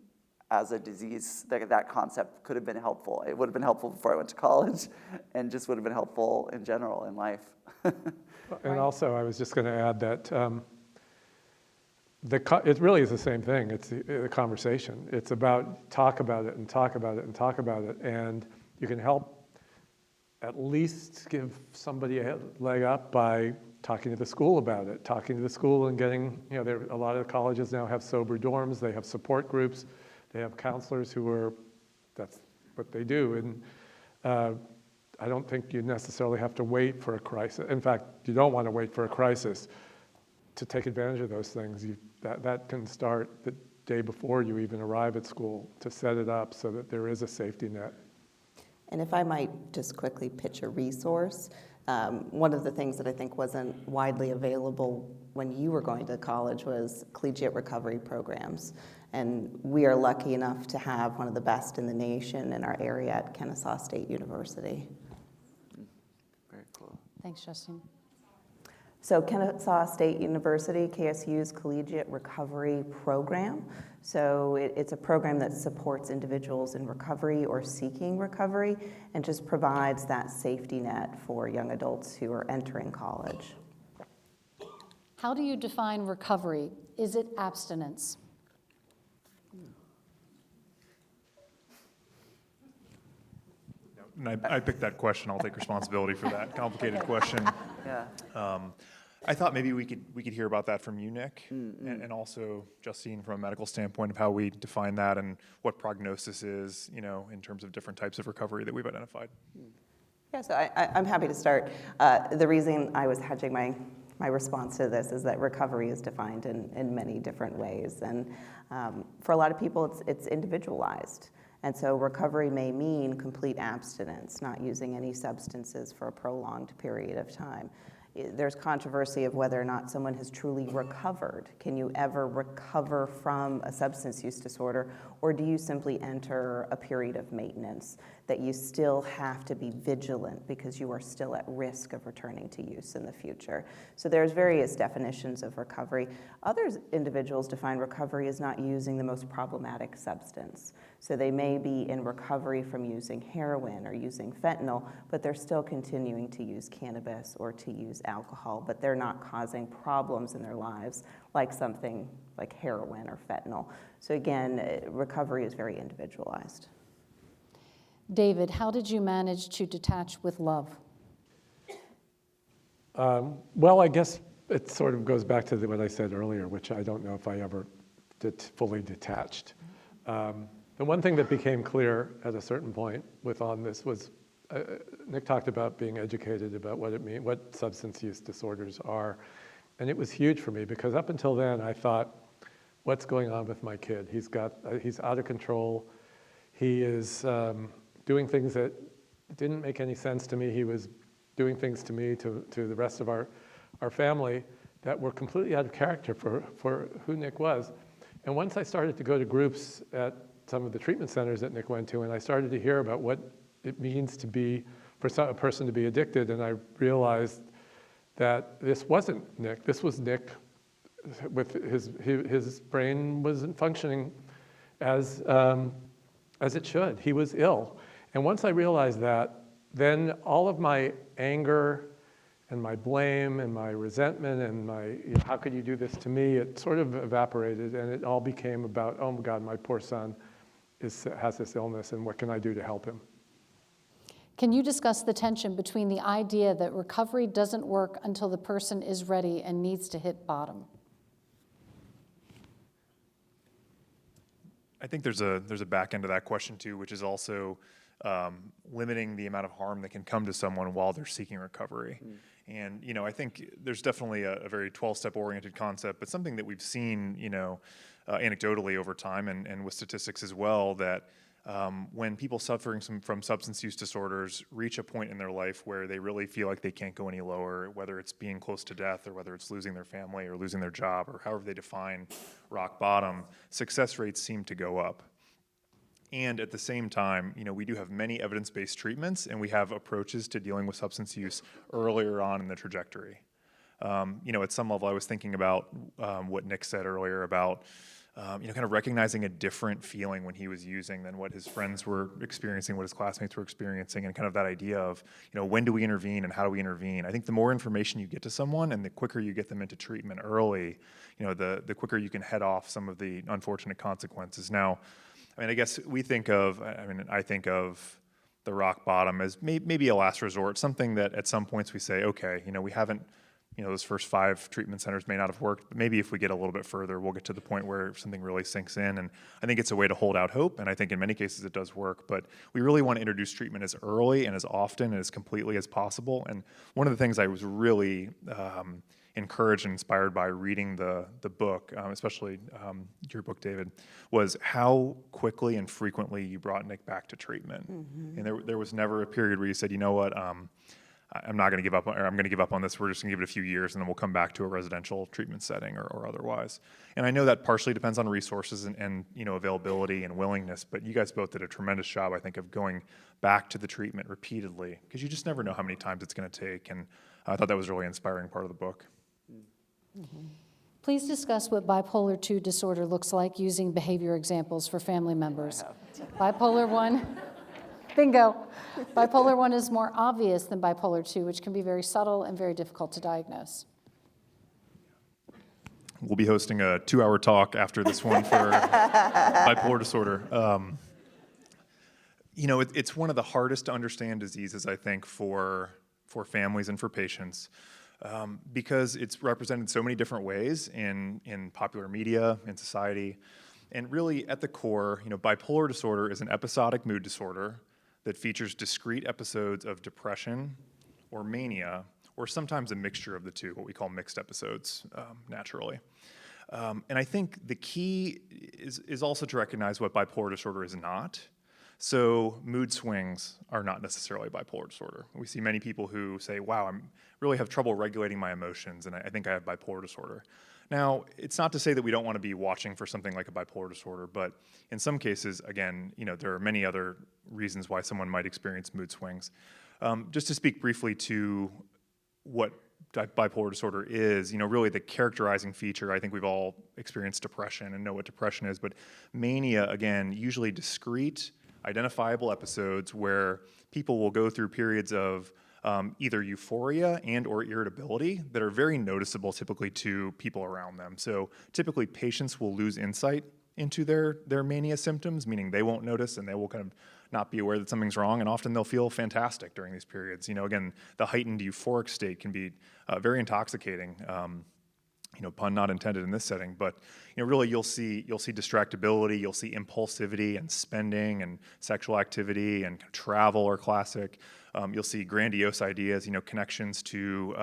S11: as a disease, that concept could have been helpful. It would have been helpful before I went to college, and just would have been helpful in general in life.
S10: And also, I was just going to add that it really is the same thing. It's the conversation. It's about talk about it and talk about it and talk about it, and you can help at least give somebody a leg up by talking to the school about it, talking to the school and getting, a lot of the colleges now have sober dorms, they have support groups, they have counselors that's what they do, and I don't think you necessarily have to wait for a crisis. In fact, you don't want to wait for a crisis to take advantage of those things. That can start the day before you even arrive at school, to set it up so that there is a safety net.
S12: And if I might just quickly pitch a resource, one of the things that I think wasn't widely available when you were going to college was collegiate recovery programs. And we are lucky enough to have one of the best in the nation in our area at Kennesaw State University.
S11: Very cool.
S3: Thanks, Justine.
S12: So Kennesaw State University, KSU's Collegiate Recovery Program, So it's a program that supports individuals in recovery or seeking recovery and just provides that safety net for young adults who are entering college.
S3: How do you define recovery? Is it abstinence?
S14: And I picked that question. I'll take responsibility for that complicated question.
S11: Yeah.
S14: I thought maybe we could hear about that from you, Nic, and also Justine from a medical standpoint of how we define that and what prognosis is, in terms of different types of recovery that we've identified.
S12: Yeah, so I'm happy to start. The reason I was hedging my response to this is that recovery is defined in many different ways, and for a lot of people, it's individualized. And so recovery may mean complete abstinence, not using any substances for a prolonged period of time. There's controversy of whether or not someone has truly recovered. Can you ever recover from a substance use disorder, or do you simply enter a period of maintenance that you still have to be vigilant because you are still at risk of returning to use in the future? So there's various definitions of recovery. Other individuals define recovery as not using the most problematic substance. So they may be in recovery from using heroin or using fentanyl, but they're still continuing to use cannabis or to use alcohol, but they're not causing problems in their lives like something like heroin or fentanyl. So again, recovery is very individualized.
S3: David, how did you manage to detach with love?
S10: Well, I guess it sort of goes back to what I said earlier, which I don't know if I ever fully detached. The one thing that became clear at a certain point on this was Nic talked about being educated about what it means, what substance use disorders are, and it was huge for me because up until then I thought, what's going on with my kid? He's out of control. He is doing things that didn't make any sense to me. He was doing things to me, to the rest of our family that were completely out of character for who Nic was. And once I started to go to groups at some of the treatment centers that Nic went to, and I started to hear about what it means for a person to be addicted, and I realized that this wasn't Nic. This was Nic with his brain wasn't functioning as it should. He was ill. And once I realized that, then all of my anger and my blame and my resentment and my, how could you do this to me, it sort of evaporated, and it all became about, oh my God, my poor son has this illness, and what can I do to help him?
S3: Can you discuss the tension between the idea that recovery doesn't work until the person is ready and needs to hit bottom?
S14: I think there's a back end to that question too, which is also limiting the amount of harm that can come to someone while they're seeking recovery. And I think there's definitely a very 12-step oriented concept, but something that we've seen anecdotally over time and with statistics as well, that when people suffering from substance use disorders reach a point in their life where they really feel like they can't go any lower, whether it's being close to death or whether it's losing their family or losing their job or however they define rock bottom, success rates seem to go up. And at the same time, we do have many evidence-based treatments, and we have approaches to dealing with substance use earlier on in the trajectory. At some level, I was thinking about what Nic said earlier about kind of recognizing a different feeling when he was using than what his friends were experiencing, what his classmates were experiencing, and kind of that idea of, when do we intervene and how do we intervene? I think the more information you get to someone and the quicker you get them into treatment early, the quicker you can head off some of the unfortunate consequences. Now, I guess I think of the rock bottom as maybe a last resort, something that at some points we say, okay, we haven't, those first 5 treatment centers may not have worked, but maybe if we get a little bit further, we'll get to the point where something really sinks in. And I think it's a way to hold out hope, and I think in many cases it does work, but we really want to introduce treatment as early and as often and as completely as possible. And one of the things I was really encouraged and inspired by reading the book, especially your book, David, was how quickly and frequently you brought Nic back to treatment. And there was never a period where you said, you know what, I'm not going to give up, or I'm going to give up on this. We're just going to give it a few years, and then we'll come back to a residential treatment setting or otherwise. And I know that partially depends on resources and availability and willingness, but you guys both did a tremendous job, I think, of going back to the treatment repeatedly, because you just never know how many times it's going to take. And I thought that was a really inspiring part of the book.
S3: Please discuss what bipolar 2 disorder looks like using behavior examples for family members. Bipolar 1, bingo. Bipolar 1 is more obvious than bipolar 2, which can be very subtle and very difficult to diagnose.
S14: We'll be hosting a 2-hour talk after this one for bipolar disorder. It's one of the hardest to understand diseases, I think, for families and for patients, because it's represented so many different ways in popular media, in society. And really, at the core, bipolar disorder is an episodic mood disorder that features discrete episodes of depression or mania, or sometimes a mixture of the two, what we call mixed episodes, naturally. And I think the key is also to recognize what bipolar disorder is not. So mood swings are not necessarily bipolar disorder. We see many people who say, wow, I really have trouble regulating my emotions, and I think I have bipolar disorder. Now, it's not to say that we don't want to be watching for something like a bipolar disorder, but in some cases, again, there are many other reasons why someone might experience mood swings. Just to speak briefly to what bipolar disorder is, really the characterizing feature, I think we've all experienced depression and know what depression is, but mania, again, usually discrete, identifiable episodes where people will go through periods of either euphoria and or irritability that are very noticeable typically to people around them. So typically patients will lose insight into their mania symptoms, meaning they won't notice and they will kind of not be aware that something's wrong, and often they'll feel fantastic during these periods. Again, the heightened euphoric state can be very intoxicating. Pun not intended in this setting, but really you'll see distractibility, you'll see impulsivity and spending and sexual activity and travel are classic. You'll see grandiose ideas, connections to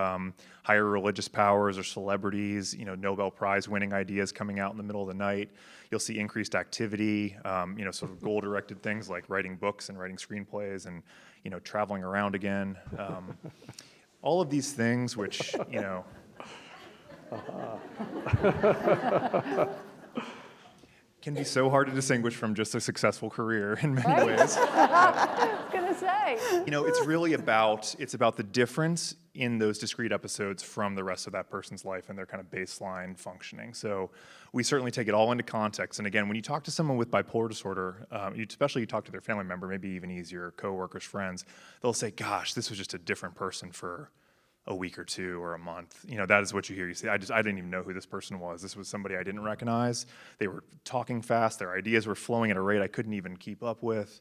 S14: higher religious powers or celebrities, Nobel Prize winning ideas coming out in the middle of the night. You'll see increased activity, sort of goal-directed things like writing books and writing screenplays and, traveling around again. All of these things which, can be so hard to distinguish from just a successful career in many ways.
S3: I was going to say.
S14: It's really about the difference in those discrete episodes from the rest of that person's life and their kind of baseline functioning. So we certainly take it all into context. And again, when you talk to someone with bipolar disorder, especially you talk to their family member, maybe even easier, coworkers, friends, they'll say, gosh, this was just a different person for a week or two or a month. That is what you hear. You say, I didn't even know who this person was. This was somebody I didn't recognize. They were talking fast. Their ideas were flowing at a rate I couldn't even keep up with.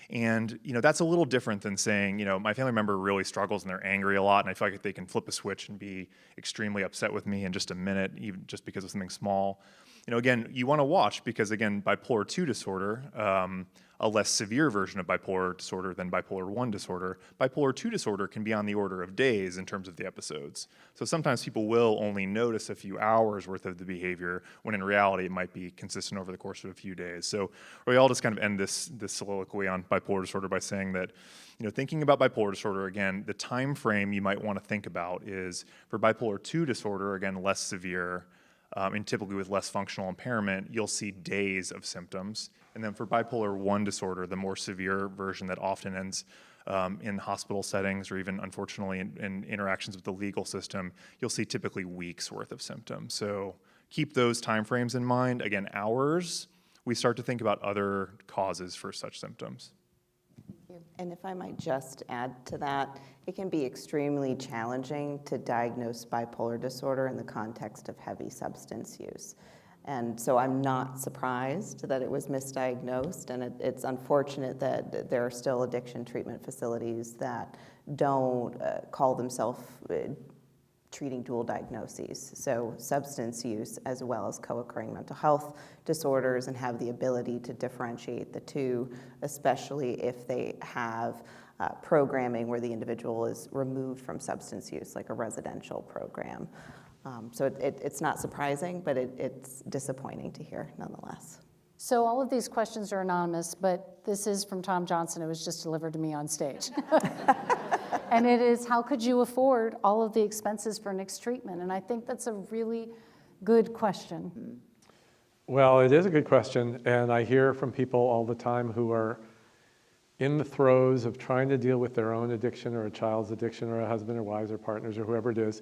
S14: And, that's a little different than saying, my family member really struggles and they're angry a lot and I feel like they can flip a switch and be extremely upset with me in just a minute, even just because of something small. Again, you want to watch because, again, bipolar 2 disorder, a less severe version of bipolar disorder than bipolar 1 disorder, bipolar 2 disorder can be on the order of days in terms of the episodes. So sometimes people will only notice a few hours worth of the behavior when in reality it might be consistent over the course of a few days. So we all just kind of end this soliloquy on bipolar disorder by saying that, thinking about bipolar disorder, again, the time frame you might want to think about is for bipolar 2 disorder, again, less severe, and typically with less functional impairment, you'll see days of symptoms. And then for bipolar 1 disorder, the more severe version that often ends in hospital settings or even, unfortunately, in interactions with the legal system, you'll see typically weeks worth of symptoms. So keep those timeframes in mind. Again, hours, we start to think about other causes for such symptoms.
S12: And if I might just add to that, it can be extremely challenging to diagnose bipolar disorder in the context of heavy substance use. And so I'm not surprised that it was misdiagnosed, and it's unfortunate that there are still addiction treatment facilities that don't call themselves treating dual diagnoses, so substance use as well as co-occurring mental health disorders, and have the ability to differentiate the two, especially if they have programming where the individual is removed from substance use, like a residential program. So it's not surprising, but it's disappointing to hear nonetheless.
S3: So all of these questions are anonymous, but this is from Tom Johnson. It was just delivered to me on stage. And it is, how could you afford all of the expenses for Nic's treatment? And I think that's a really good question.
S10: Well, it is a good question, and I hear from people all the time who are in the throes of trying to deal with their own addiction or a child's addiction or a husband or wives or partners or whoever it is,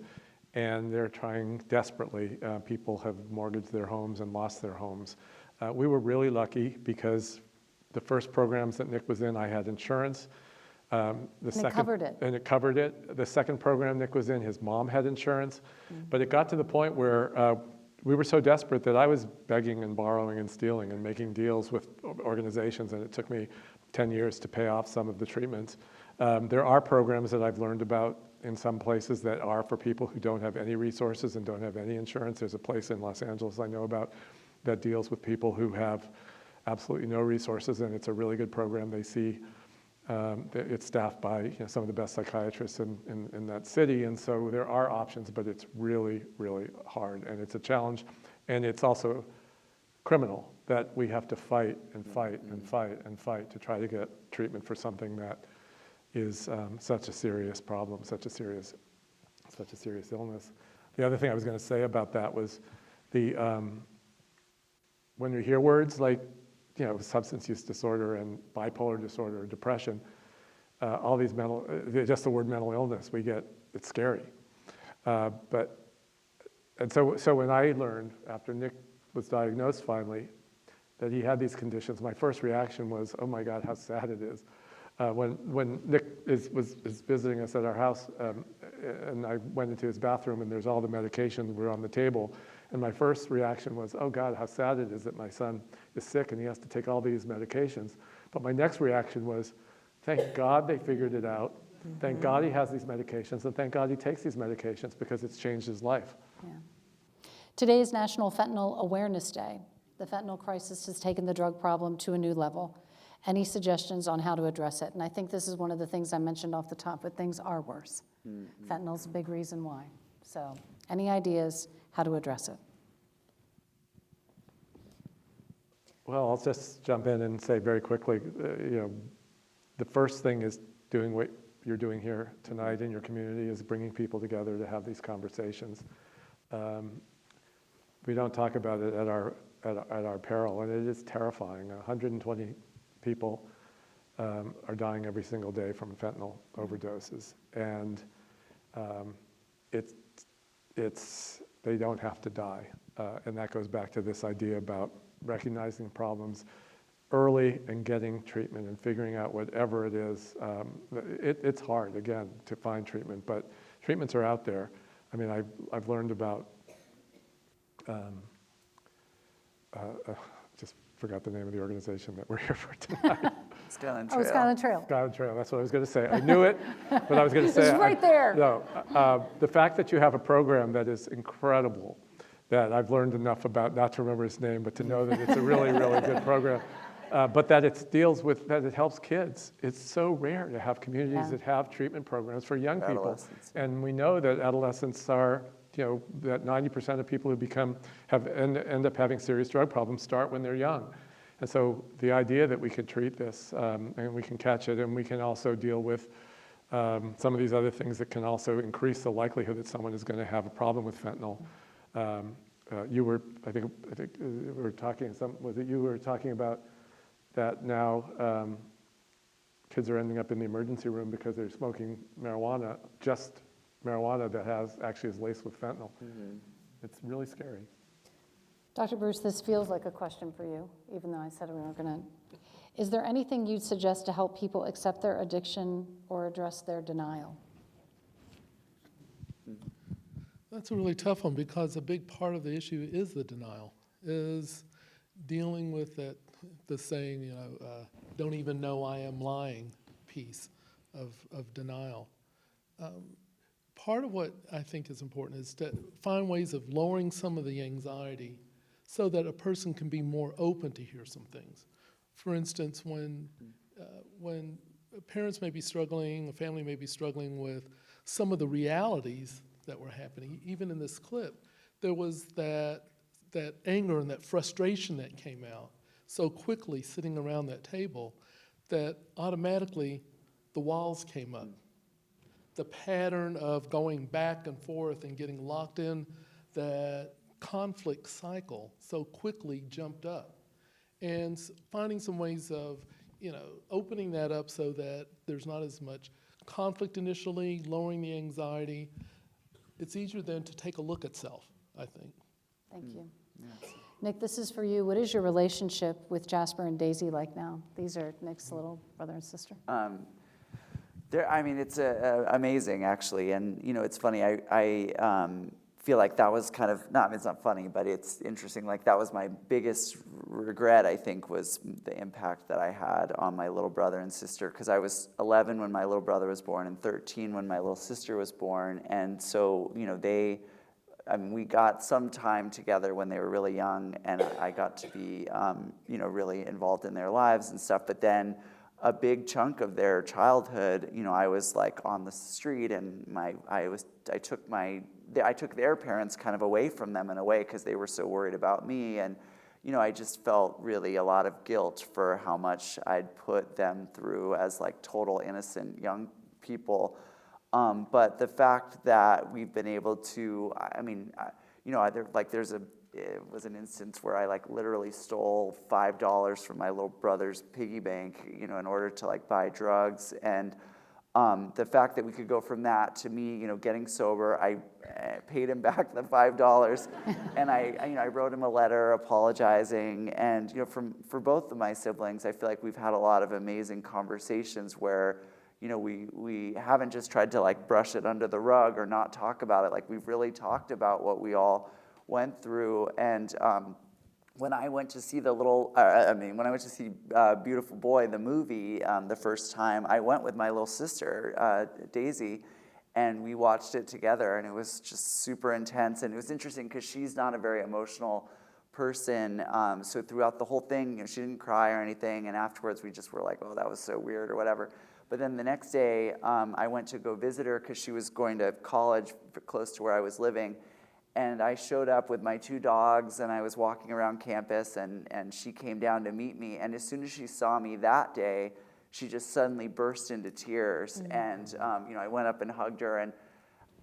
S10: and they're trying desperately. People have mortgaged their homes and lost their homes. We were really lucky because the first programs that Nic was in, I had insurance.
S3: It covered it.
S10: And it covered it. The second program Nic was in, his mom had insurance. But it got to the point where we were so desperate that I was begging and borrowing and stealing and making deals with organizations, and it took me 10 years to pay off some of the treatments. There are programs that I've learned about in some places that are for people who don't have any resources and don't have any insurance. There's a place in Los Angeles I know about that deals with people who have absolutely no resources, and it's a really good program. They see it's staffed by some of the best psychiatrists in that city, and so there are options, but it's really, really hard, and it's a challenge, and it's also criminal that we have to fight and fight and fight and fight to try to get treatment for something that is such a serious problem, such a serious illness. The other thing I was going to say about that was when you hear words like substance use disorder and bipolar disorder or depression, all these just the word mental illness, it's scary. So when I learned after Nic was diagnosed finally that he had these conditions, my first reaction was, oh my God, how sad it is. When Nic was visiting us at our house, and I went into his bathroom and there's all the medications were on the table, and my first reaction was, oh God, how sad it is that my son is sick and he has to take all these medications. But my next reaction was, thank God they figured it out. Thank God he has these medications, and thank God he takes these medications because it's changed his life.
S3: Yeah. Today is National Fentanyl Awareness Day. The fentanyl crisis has taken the drug problem to a new level. Any suggestions on how to address it? And I think this is one of the things I mentioned off the top, but things are worse. Fentanyl's a big reason why. So any ideas how to address it?
S10: Well, I'll just jump in and say very quickly, the first thing is doing what you're doing here tonight in your community, is bringing people together to have these conversations. We don't talk about it at our peril, and it is terrifying. 120 people are dying every single day from fentanyl overdoses, and they don't have to die, and that goes back to this idea about recognizing problems early and getting treatment and figuring out whatever it is. It's hard, again, to find treatment, but treatments are out there. I mean, I've learned about, just forgot the name of the organization that we're here for tonight.
S11: Skyland Trail.
S3: Oh, Skyland Trail.
S10: Skyland Trail, that's what I was going to say. I knew it, but I was going to say.
S3: It's right there.
S10: No, the fact that you have a program that is incredible, that I've learned enough about, not to remember its name, but to know that it's a really, really good program. But that it helps kids. It's so rare to have communities that have treatment programs for young people. And we know that adolescents are, that 90% of people who end up having serious drug problems start when they're young. And so the idea that we can treat this and we can catch it, and we can also deal with some of these other things that can also increase the likelihood that someone is going to have a problem with fentanyl. I think we were talking, was it you who were talking about that now kids are ending up in the emergency room because they're smoking marijuana, just marijuana that actually is laced with fentanyl. It's really scary.
S3: Dr. Bruce, this feels like a question for you, even though I said we weren't going to. Is there anything you'd suggest to help people accept their addiction or address their denial?
S13: That's a really tough one, because a big part of the issue is the denial, is dealing with the saying, don't even know I am lying piece of denial. Part of what I think is important is to find ways of lowering some of the anxiety so that a person can be more open to hear some things. For instance, when parents may be struggling, a family may be struggling with some of the realities that were happening, even in this clip, there was that anger and that frustration that came out so quickly sitting around that table that automatically the walls came up. The pattern of going back and forth and getting locked in that conflict cycle so quickly jumped up. And finding some ways of, opening that up so that there's not as much conflict initially, lowering the anxiety, it's easier then to take a look at self, I think.
S3: Thank you. Nic, this is for you. What is your relationship with Jasper and Daisy like now? These are Nic's little brother and sister.
S11: It's amazing, actually. And, it's funny, I feel like that was kind of, it's not funny, but it's interesting. Like, that was my biggest regret, I think, was the impact that I had on my little brother and sister. Because I was 11 when my little brother was born and 13 when my little sister was born. And so, we got some time together when they were really young, and I got to be, really involved in their lives and stuff. But then a big chunk of their childhood, I was like on the street, and I took their parents kind of away from them in a way because they were so worried about me, and I just felt really a lot of guilt for how much I'd put them through as like total innocent young people. But the fact that we've been able to, it was an instance where I like literally stole $5 from my little brother's piggy bank, in order to like buy drugs. And the fact that we could go from that to me, getting sober, I paid him back the $5, and I wrote him a letter apologizing. And for both of my siblings, I feel like we've had a lot of amazing conversations where we haven't just tried to like brush it under the rug or not talk about it. Like, we've really talked about what we all went through. And when I went to see Beautiful Boy, the movie, the first time, I went with my little sister, Daisy, and we watched it together, and it was just super intense. And it was interesting because she's not a very emotional person, so throughout the whole thing, she didn't cry or anything, and afterwards we just were like, oh, that was so weird or whatever. But then the next day, I went to go visit her because she was going to college close to where I was living. And I showed up with my 2 dogs, and I was walking around campus, and she came down to meet me. And as soon as she saw me that day, she just suddenly burst into tears. Mm-hmm. And I went up and hugged her. And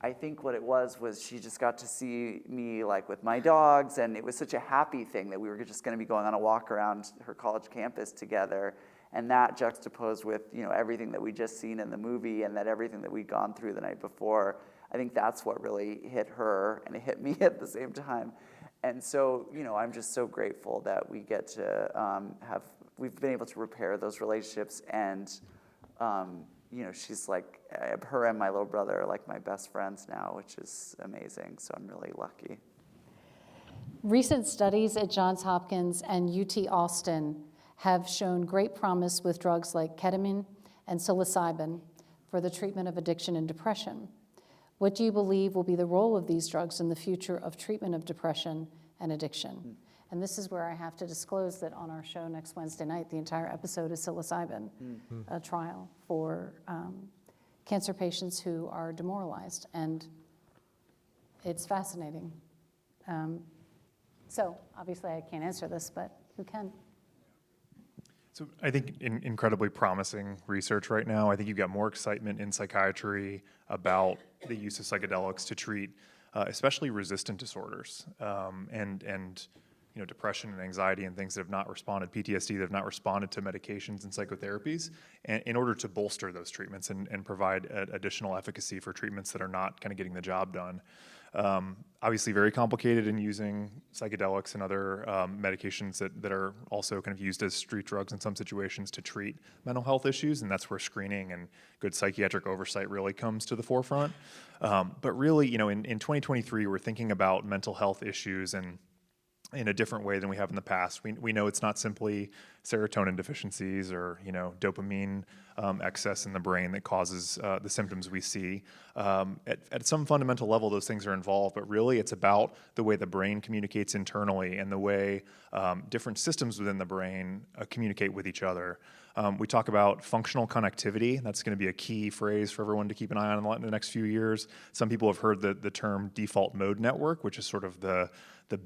S11: I think what it was she just got to see me like with my dogs, and it was such a happy thing that we were just going to be going on a walk around her college campus together. And that juxtaposed with everything that we just seen in the movie, and that everything that we'd gone through the night before, I think that's what really hit her, and it hit me at the same time. And so I'm just so grateful that we get to we've been able to repair those relationships, and she's like, her and my little brother are like my best friends now, which is amazing. So I'm really lucky.
S3: Recent studies at Johns Hopkins and UT Austin have shown great promise with drugs like ketamine and psilocybin for the treatment of addiction and depression. What do you believe will be the role of these drugs in the future of treatment of depression and addiction? And this is where I have to disclose that on our show next Wednesday night, the entire episode is psilocybin, a trial for cancer patients who are demoralized. And it's fascinating. So obviously I can't answer this, but who can?
S14: So I think incredibly promising research right now. I think you've got more excitement in psychiatry about the use of psychedelics to treat especially resistant disorders and depression and anxiety and things that have not responded, PTSD that have not responded to medications and psychotherapies, and in order to bolster those treatments and provide additional efficacy for treatments that are not kind of getting the job done. Obviously very complicated in using psychedelics and other medications that are also kind of used as street drugs in some situations to treat mental health issues, and that's where screening and good psychiatric oversight really comes to the forefront. But really, in 2023, we're thinking about mental health issues and in a different way than we have in the past. We know it's not simply serotonin deficiencies or dopamine excess in the brain that causes the symptoms we see. At some fundamental level, those things are involved, but really it's about the way the brain communicates internally and the way different systems within the brain communicate with each other. We talk about functional connectivity. That's going to be a key phrase for everyone to keep an eye on in the next few years. Some people have heard the term default mode network, which is sort of the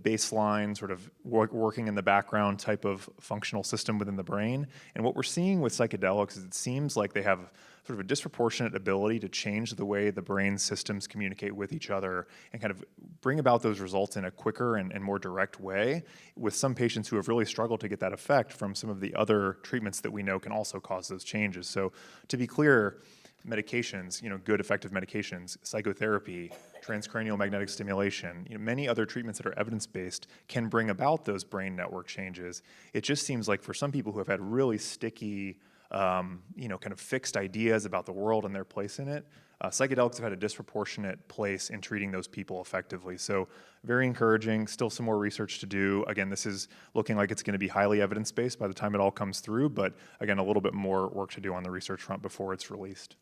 S14: baseline sort of working in the background type of functional system within the brain. And what we're seeing with psychedelics is it seems like they have sort of a disproportionate ability to change the way the brain systems communicate with each other and kind of bring about those results in a quicker and more direct way with some patients who have really struggled to get that effect from some of the other treatments that we know can also cause those changes. So to be clear, medications, good effective medications, psychotherapy, transcranial magnetic stimulation, many other treatments that are evidence-based can bring about those brain network changes. It just seems like for some people who have had really sticky, kind of fixed ideas about the world and their place in it, psychedelics have had a disproportionate place in treating those people effectively. So very encouraging, still some more research to do. Again, this is looking like it's going to be highly evidence-based by the time it all comes through, but again, a little bit more work to do on the research front before it's released.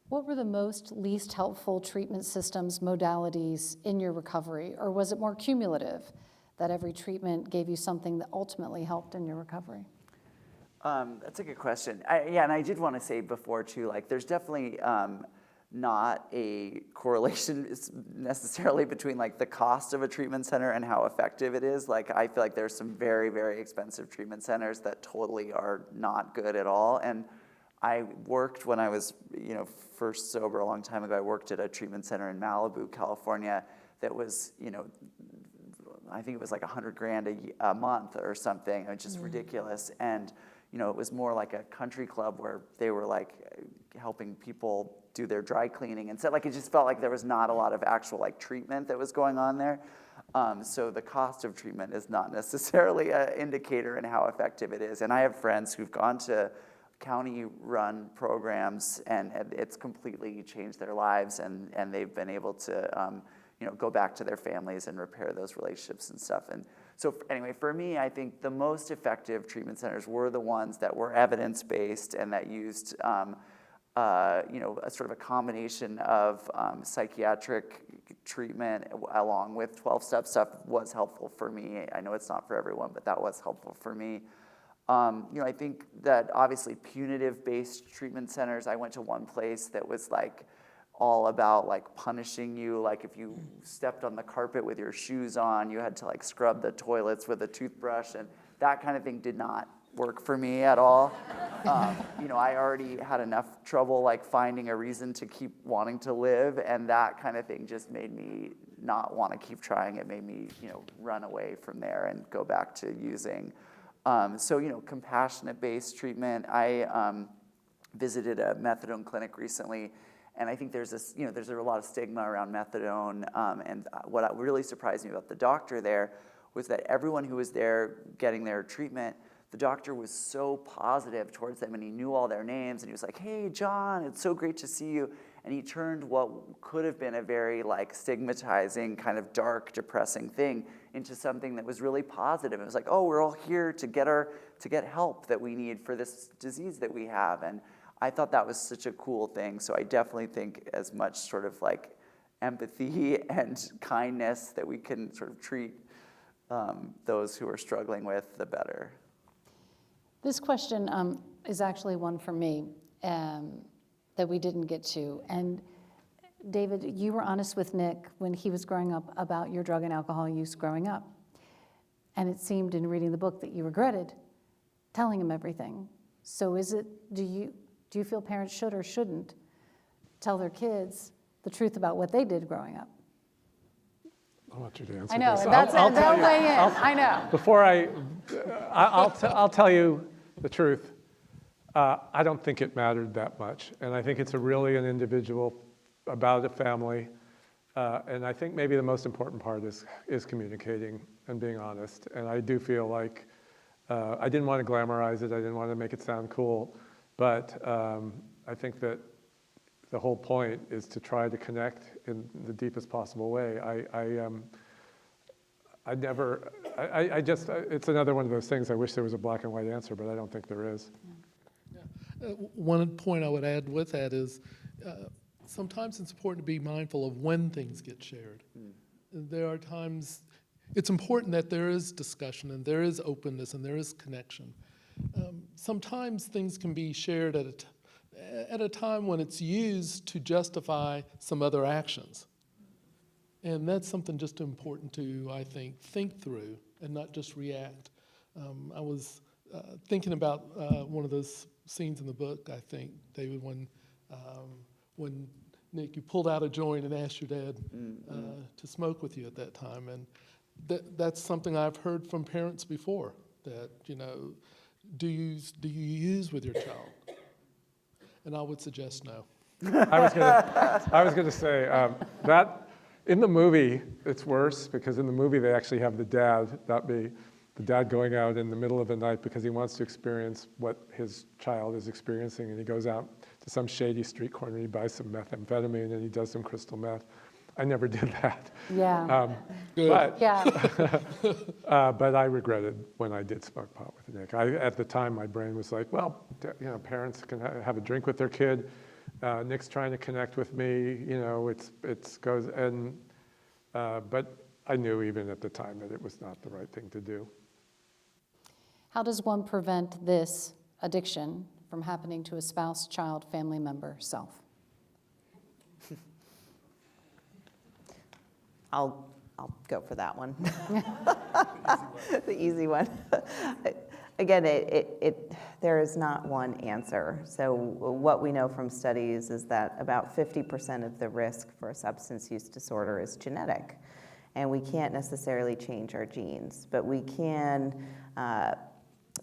S3: What were the least helpful treatment systems, modalities in your recovery? Or was it more cumulative, that every treatment gave you something that ultimately helped in your recovery?
S11: That's a good question. And I did want to say before too, like there's definitely not a correlation necessarily between like the cost of a treatment center and how effective it is. Like I feel like there's some very, very expensive treatment centers that totally are not good at all. And I worked when I was, first sober a long time ago, I worked at a treatment center in Malibu, California that was, I think it was like $100,000 a month or something, which is ridiculous. And, it was more like a country club where they were like helping people do their dry cleaning and stuff. Like it just felt like there was not a lot of actual like treatment that was going on there. So the cost of treatment is not necessarily an indicator in how effective it is. And I have friends who've gone to county-run programs and it's completely changed their lives and they've been able to go back to their families and repair those relationships and stuff. And so anyway, for me, I think the most effective treatment centers were the ones that were evidence-based and that used a sort of a combination of psychiatric treatment along with 12-step stuff was helpful for me. I know it's not for everyone, but that was helpful for me. I think that obviously punitive-based treatment centers, I went to one place that was like all about like punishing you. Like if you stepped on the carpet with your shoes on, you had to like scrub the toilets with a toothbrush, and that kind of thing did not work for me at all. I already had enough trouble like finding a reason to keep wanting to live, and that kind of thing just made me not want to keep trying. It made me, run away from there and go back to using. Compassionate-based treatment. I visited a methadone clinic recently, and I think there's a lot of stigma around methadone. And what really surprised me about the doctor there was that everyone who was there getting their treatment, the doctor was so positive towards them, and he knew all their names, and he was like, "Hey, John, it's so great to see you." And he turned what could have been a very like stigmatizing, kind of dark, depressing thing into something that was really positive. It was like, "Oh, we're all here to get help that we need for this disease that we have." And I thought that was such a cool thing. So I definitely think as much sort of like empathy and kindness that we can sort of treat those who are struggling with, the better.
S3: This question is actually one for me that we didn't get to. And David, you were honest with Nic when he was growing up about your drug and alcohol use growing up. And it seemed in reading the book that you regretted telling him everything. So do you feel parents should or shouldn't tell their kids the truth about what they did growing up?
S10: I want you to answer
S3: I know,
S10: this.
S3: and they'll weigh in. I know.
S10: Before I'll tell you the truth. I don't think it mattered that much, and I think it's really an individual about a family. And I think maybe the most important part is communicating and being honest. And I do feel like I didn't want to glamorize it. I didn't want to make it sound cool. But I think that the whole point is to try to connect in the deepest possible way. It's another one of those things. I wish there was a black and white answer, but I don't think there is.
S13: One point I would add with that is sometimes it's important to be mindful of when things get shared. There are times it's important that there is discussion and there is openness and there is connection. Sometimes things can be shared at a time when it's used to justify some other actions. And that's something just important to, I think through and not just react. I was thinking about one of those scenes in the book, I think, David, when Nic, you pulled out a joint and asked your dad to smoke with you at that time. And that's something I've heard from parents before, that, do you use with your child? And I would suggest no.
S10: I was gonna say that in the movie it's worse because in the movie they actually have the dad going out in the middle of the night because he wants to experience what his child is experiencing, and he goes out to some shady street corner and he buys some methamphetamine and he does some crystal meth. I never did that.
S3: Yeah.
S10: But
S3: Yeah.
S10: but I regretted when I did smoke pot with Nick. At the time, my brain was like, well, parents can have a drink with their kid. Nick's trying to connect with me. It's goes and but I knew even at the time that it was not the right thing to do.
S3: How does one prevent this addiction from happening to a spouse, child, family member, self?
S12: I'll go for that one. The easy one. Again, there is not one answer. So what we know from studies is that about 50% of the risk for a substance use disorder is genetic. And we can't necessarily change our genes, but we can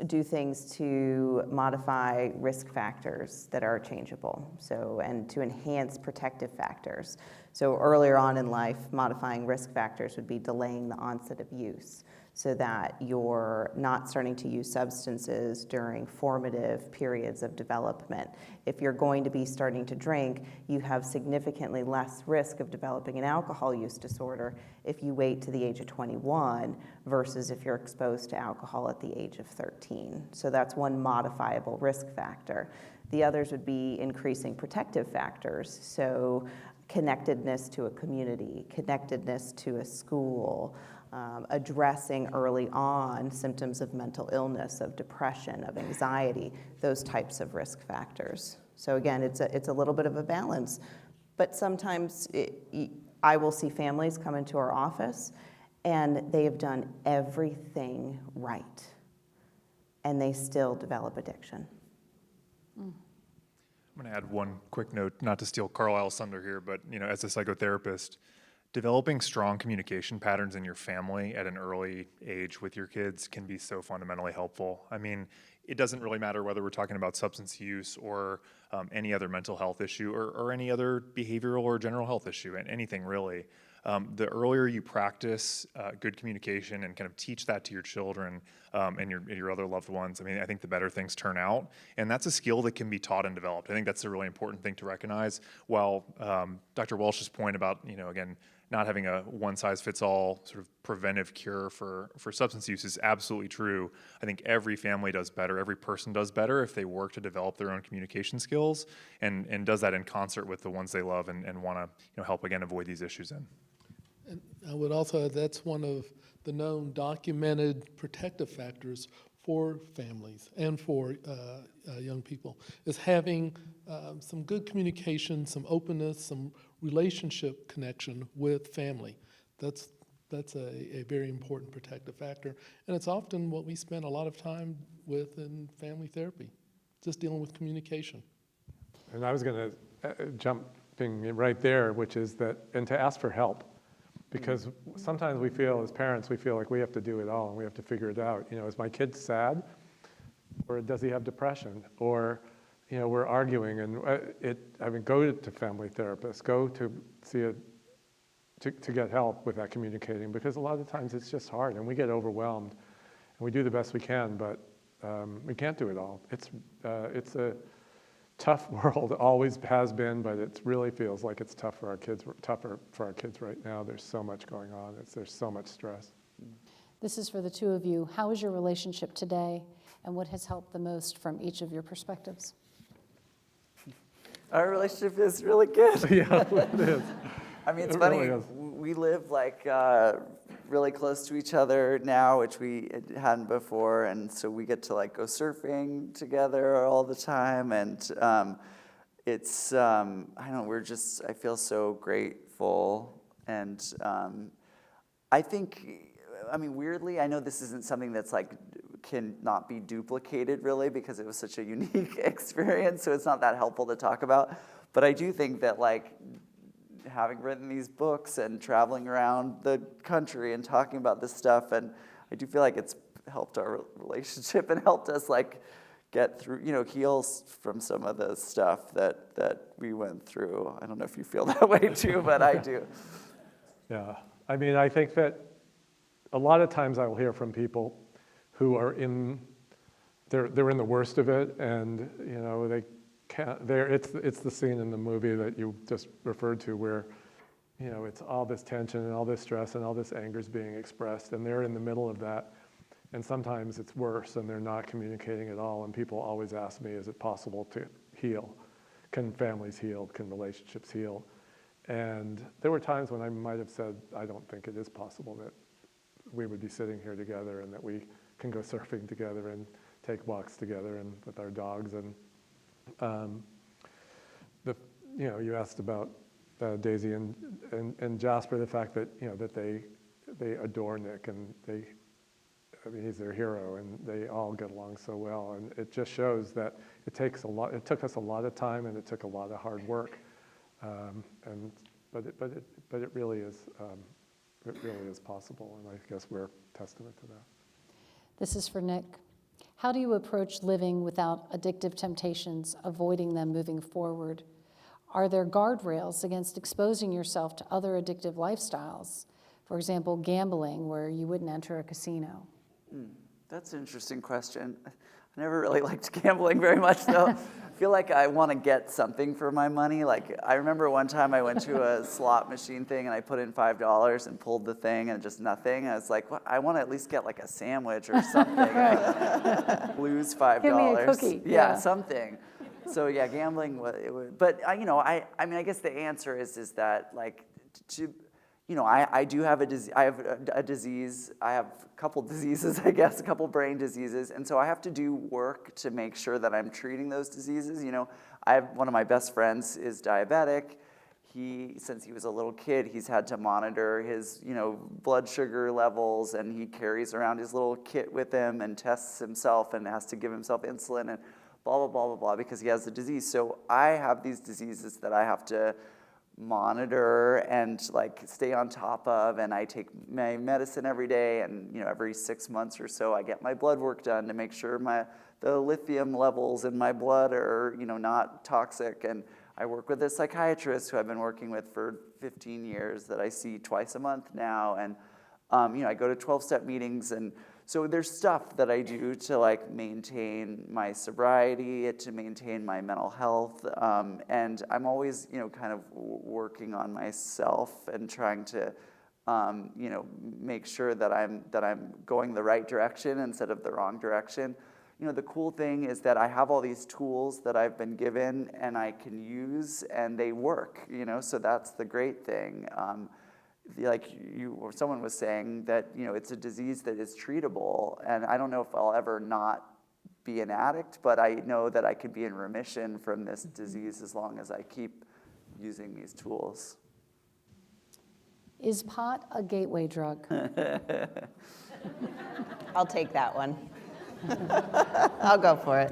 S12: do things to modify risk factors that are changeable, and to enhance protective factors. So earlier on in life, modifying risk factors would be delaying the onset of use so that you're not starting to use substances during formative periods of development. If you're going to be starting to drink, you have significantly less risk of developing an alcohol use disorder if you wait to the age of 21 versus if you're exposed to alcohol at the age of 13. So that's one modifiable risk factor. The others would be increasing protective factors. So connectedness to a community, connectedness to a school, addressing early on symptoms of mental illness, of depression, of anxiety, those types of risk factors. So again, it's a little bit of a balance, but sometimes I will see families come into our office and they have done everything right, and they still develop addiction.
S14: I'm going to add one quick note, not to steal Carlyle's thunder here, but as a psychotherapist, developing strong communication patterns in your family at an early age with your kids can be so fundamentally helpful. I mean, it doesn't really matter whether we're talking about substance use or any other mental health issue or any other behavioral or general health issue, and anything really. The earlier you practice good communication and kind of teach that to your children and your other loved ones, I think the better things turn out. And that's a skill that can be taught and developed. I think that's a really important thing to recognize. While Dr. Welsh's point about, again, not having a one-size-fits-all sort of preventive cure for substance use is absolutely true. I think every family does better, every person does better if they work to develop their own communication skills and does that in concert with the ones they love and want to help, again, avoid these issues in.
S13: And I would also add that's one of the known documented protective factors for families and for young people is having some good communication, some openness, some relationship connection with family. That's a very important protective factor. And it's often what we spend a lot of time with in family therapy, just dealing with communication.
S10: And I was going to jumping right there, which is that, and to ask for help. Because sometimes we feel, as parents, we feel like we have to do it all and we have to figure it out. Is my kid sad? Or does he have depression? Or, we're arguing and go to family therapists, go to see to get help with that communicating, because a lot of times it's just hard and we get overwhelmed and we do the best we can, but we can't do it all. It's a tough world, always has been, but it really feels like it's tough for our kids, tougher for our kids right now. There's so much going on. There's so much stress.
S3: This is for the two of you. How is your relationship today, and what has helped the most from each of your perspectives?
S11: Our relationship is really good.
S10: Yeah, it is.
S11: It's
S10: It
S11: funny.
S10: really is.
S11: We live really close to each other now, which we hadn't before, and so we get to go surfing together all the time, and it's I feel so grateful, and I think, weirdly, I know this isn't something that's cannot be duplicated really because it was such a unique experience, so it's not that helpful to talk about, but I do think that having written these books and traveling around the country and talking about this stuff, and I do feel like it's helped our relationship and helped us get through, heal from some of the stuff that we went through. I don't know if you feel that way too, but I do.
S10: Yeah, I mean, I think that a lot of times I will hear from people who are they're in the worst of it, and they can't. It's the scene in the movie that you just referred to where, it's all this tension and all this stress and all this anger is being expressed, and they're in the middle of that. And sometimes it's worse, and they're not communicating at all. And people always ask me, is it possible to heal? Can families heal? Can relationships heal? And there were times when I might have said, I don't think it is possible that we would be sitting here together and that we can go surfing together and take walks together and with our dogs. And you asked about Daisy and Jasper, the fact that that they adore Nic, and he's their hero, and they all get along so well. And it just shows that it took us a lot of time, and it took a lot of hard work. But it really is possible, and I guess we're testament to that.
S3: This is for Nic. How do you approach living without addictive temptations, avoiding them moving forward? Are there guardrails against exposing yourself to other addictive lifestyles? For example, gambling, where you wouldn't enter a casino.
S11: That's an interesting question. I never really liked gambling very much, though. I feel like I want to get something for my money. Like, I remember one time I went to a slot machine thing and I put in $5 and pulled the thing and just nothing. And I was like, well, I want to at least get like a sandwich or something. Lose $5.
S3: Give me a cookie.
S11: Yeah, something. So yeah, gambling. But I mean, I guess the answer is that like I do have a disease. I have a disease. I have a couple diseases, I guess, a couple brain diseases, and so I have to do work to make sure that I'm treating those diseases. I have one of my best friends is diabetic. Since he was a little kid, he's had to monitor his, blood sugar levels, and he carries around his little kit with him and tests himself and has to give himself insulin and blah blah blah blah blah because he has the disease. So I have these diseases that I have to monitor and like stay on top of, and I take my medicine every day, and every 6 months or so I get my blood work done to make sure the lithium levels in my blood are not toxic, and I work with a psychiatrist who I've been working with for 15 years that I see twice a month now, and I go to 12-step meetings, and so there's stuff that I do to like maintain my sobriety, to maintain my mental health, and I'm always kind of working on myself and trying to make sure that I'm going the right direction instead of the wrong direction. The cool thing is that I have all these tools that I've been given and I can use, and they work. So that's the great thing. Like you or someone was saying that it's a disease that is treatable, and I don't know if I'll ever not be an addict, but I know that I could be in remission from this disease as long as I keep using these tools.
S3: Is pot a gateway drug?
S12: I'll take that one. I'll go for it.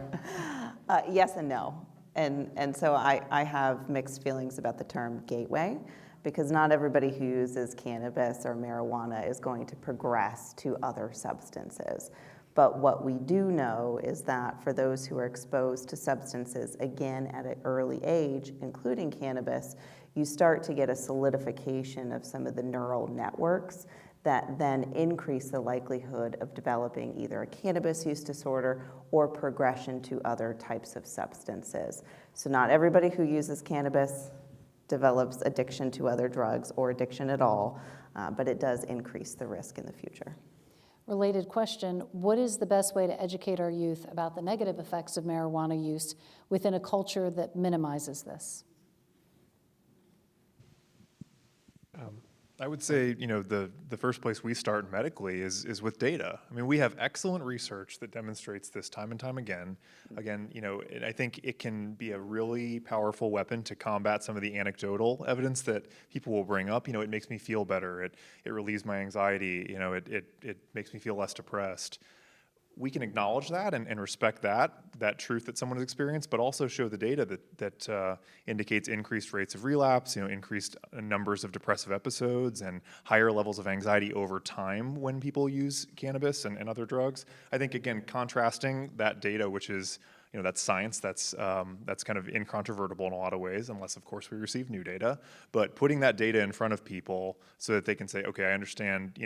S12: Yes and no. And so I have mixed feelings about the term gateway, because not everybody who uses cannabis or marijuana is going to progress to other substances. But what we do know is that for those who are exposed to substances, again, at an early age, including cannabis, you start to get a solidification of some of the neural networks that then increase the likelihood of developing either a cannabis use disorder or progression to other types of substances. So not everybody who uses cannabis develops addiction to other drugs or addiction at all, but it does increase the risk in the future.
S3: Related question, what is the best way to educate our youth about the negative effects of marijuana use within a culture that minimizes this?
S14: I would say, the first place we start medically is with data. I mean, we have excellent research that demonstrates this time and time again. Again, I think it can be a really powerful weapon to combat some of the anecdotal evidence that people will bring up. It makes me feel better. It relieves my anxiety. It makes me feel less depressed. we can acknowledge that and respect that truth that someone has experienced, but also show the data that indicates increased rates of relapse, increased numbers of depressive episodes and higher levels of anxiety over time when people use cannabis and other drugs. I think, again, contrasting that data, which is, that's science, that's kind of incontrovertible in a lot of ways, unless, of course, we receive new data. But putting that data in front of people so that they can say, okay, I understand,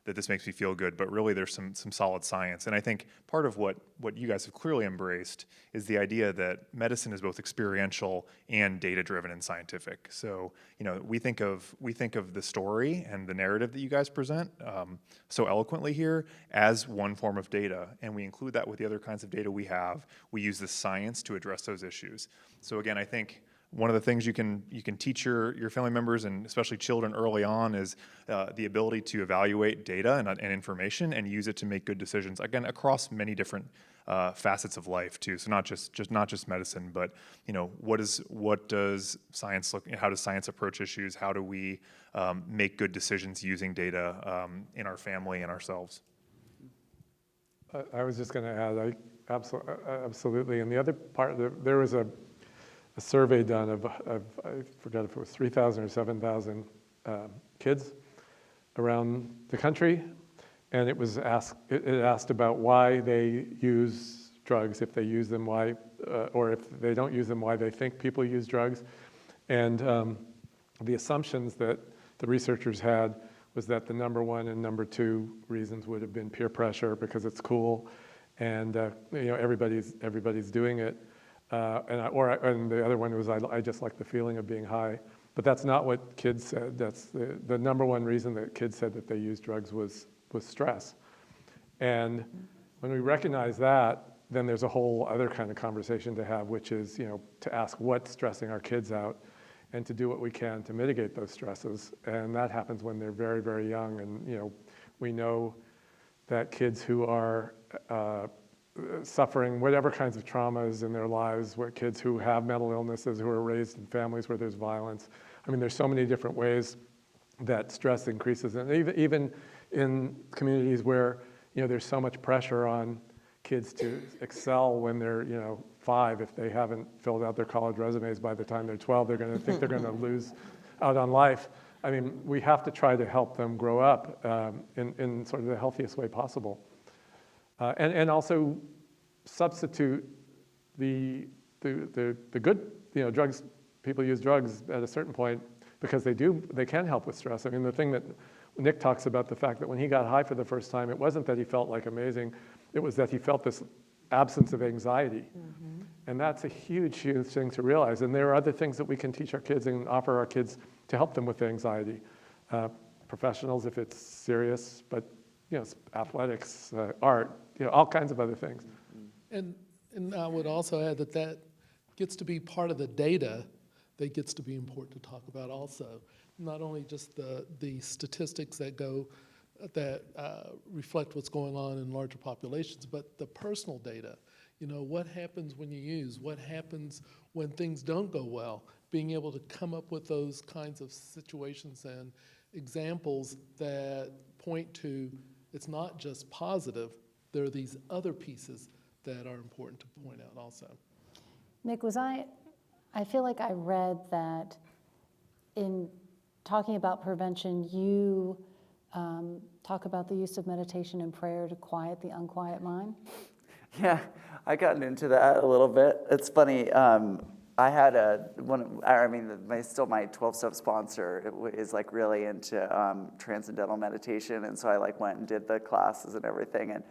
S14: that this makes me feel good, but really there's some solid science. And I think part of what you guys have clearly embraced is the idea that medicine is both experiential and data-driven and scientific. So, we think of the story and the narrative that you guys present so eloquently here as one form of data, and we include that with the other kinds of data we have. We use the science to address those issues. So again, I think one of the things you can teach your family members, and especially children early on, is the ability to evaluate data and information and use it to make good decisions, again, across many different facets of life too. So not just medicine, but what does science look? How does science approach issues? How do we make good decisions using data in our family and ourselves?
S10: I was just going to add, absolutely. And the other part, there was a survey done of I forgot if it was 3,000 or 7,000 kids around the country, and it asked about why they use drugs, if they use them, why, or if they don't use them, why they think people use drugs. And the assumptions that the researchers had was that the number one and number two reasons would have been peer pressure, because it's cool, and everybody's doing it. And the other one was I just like the feeling of being high. But that's not what kids said. That's the number one reason that kids said that they used drugs was stress. And when we recognize that, then there's a whole other kind of conversation to have, which is, to ask what's stressing our kids out and to do what we can to mitigate those stresses. And that happens when they're very, very young. And, we know that kids who are suffering whatever kinds of traumas in their lives, kids who have mental illnesses, who are raised in families where there's violence. I mean, there's so many different ways that stress increases. And even in communities where, there's so much pressure on kids to excel when they're, 5, if they haven't filled out their college resumes by the time they're 12, they're going to think they're going to lose out on life. I mean, we have to try to help them grow up in sort of the healthiest way possible. And also substitute the good, drugs. People use drugs at a certain point because they can help with stress. I mean, the thing that Nic talks about, the fact that when he got high for the first time, it wasn't that he felt like amazing, it was that he felt this absence of anxiety. Mm-hmm. And that's a huge, huge thing to realize. And there are other things that we can teach our kids and offer our kids to help them with anxiety. Professionals, if it's serious, but athletics, art, all kinds of other things.
S13: And I would also add that gets to be part of the data that gets to be important to talk about also. Not only just the statistics that reflect what's going on in larger populations, but the personal data. What happens when you use? What happens when things don't go well? Being able to come up with those kinds of situations and examples that point to it's not just positive, there are these other pieces that are important to point out also.
S15: Nic, I feel like I read that in talking about prevention, you talk about the use of meditation and prayer to quiet the unquiet mind.
S11: Yeah, I gotten into that a little bit. It's funny. I had my 12-step sponsor is like really into transcendental meditation, and so I went and did the classes and everything, and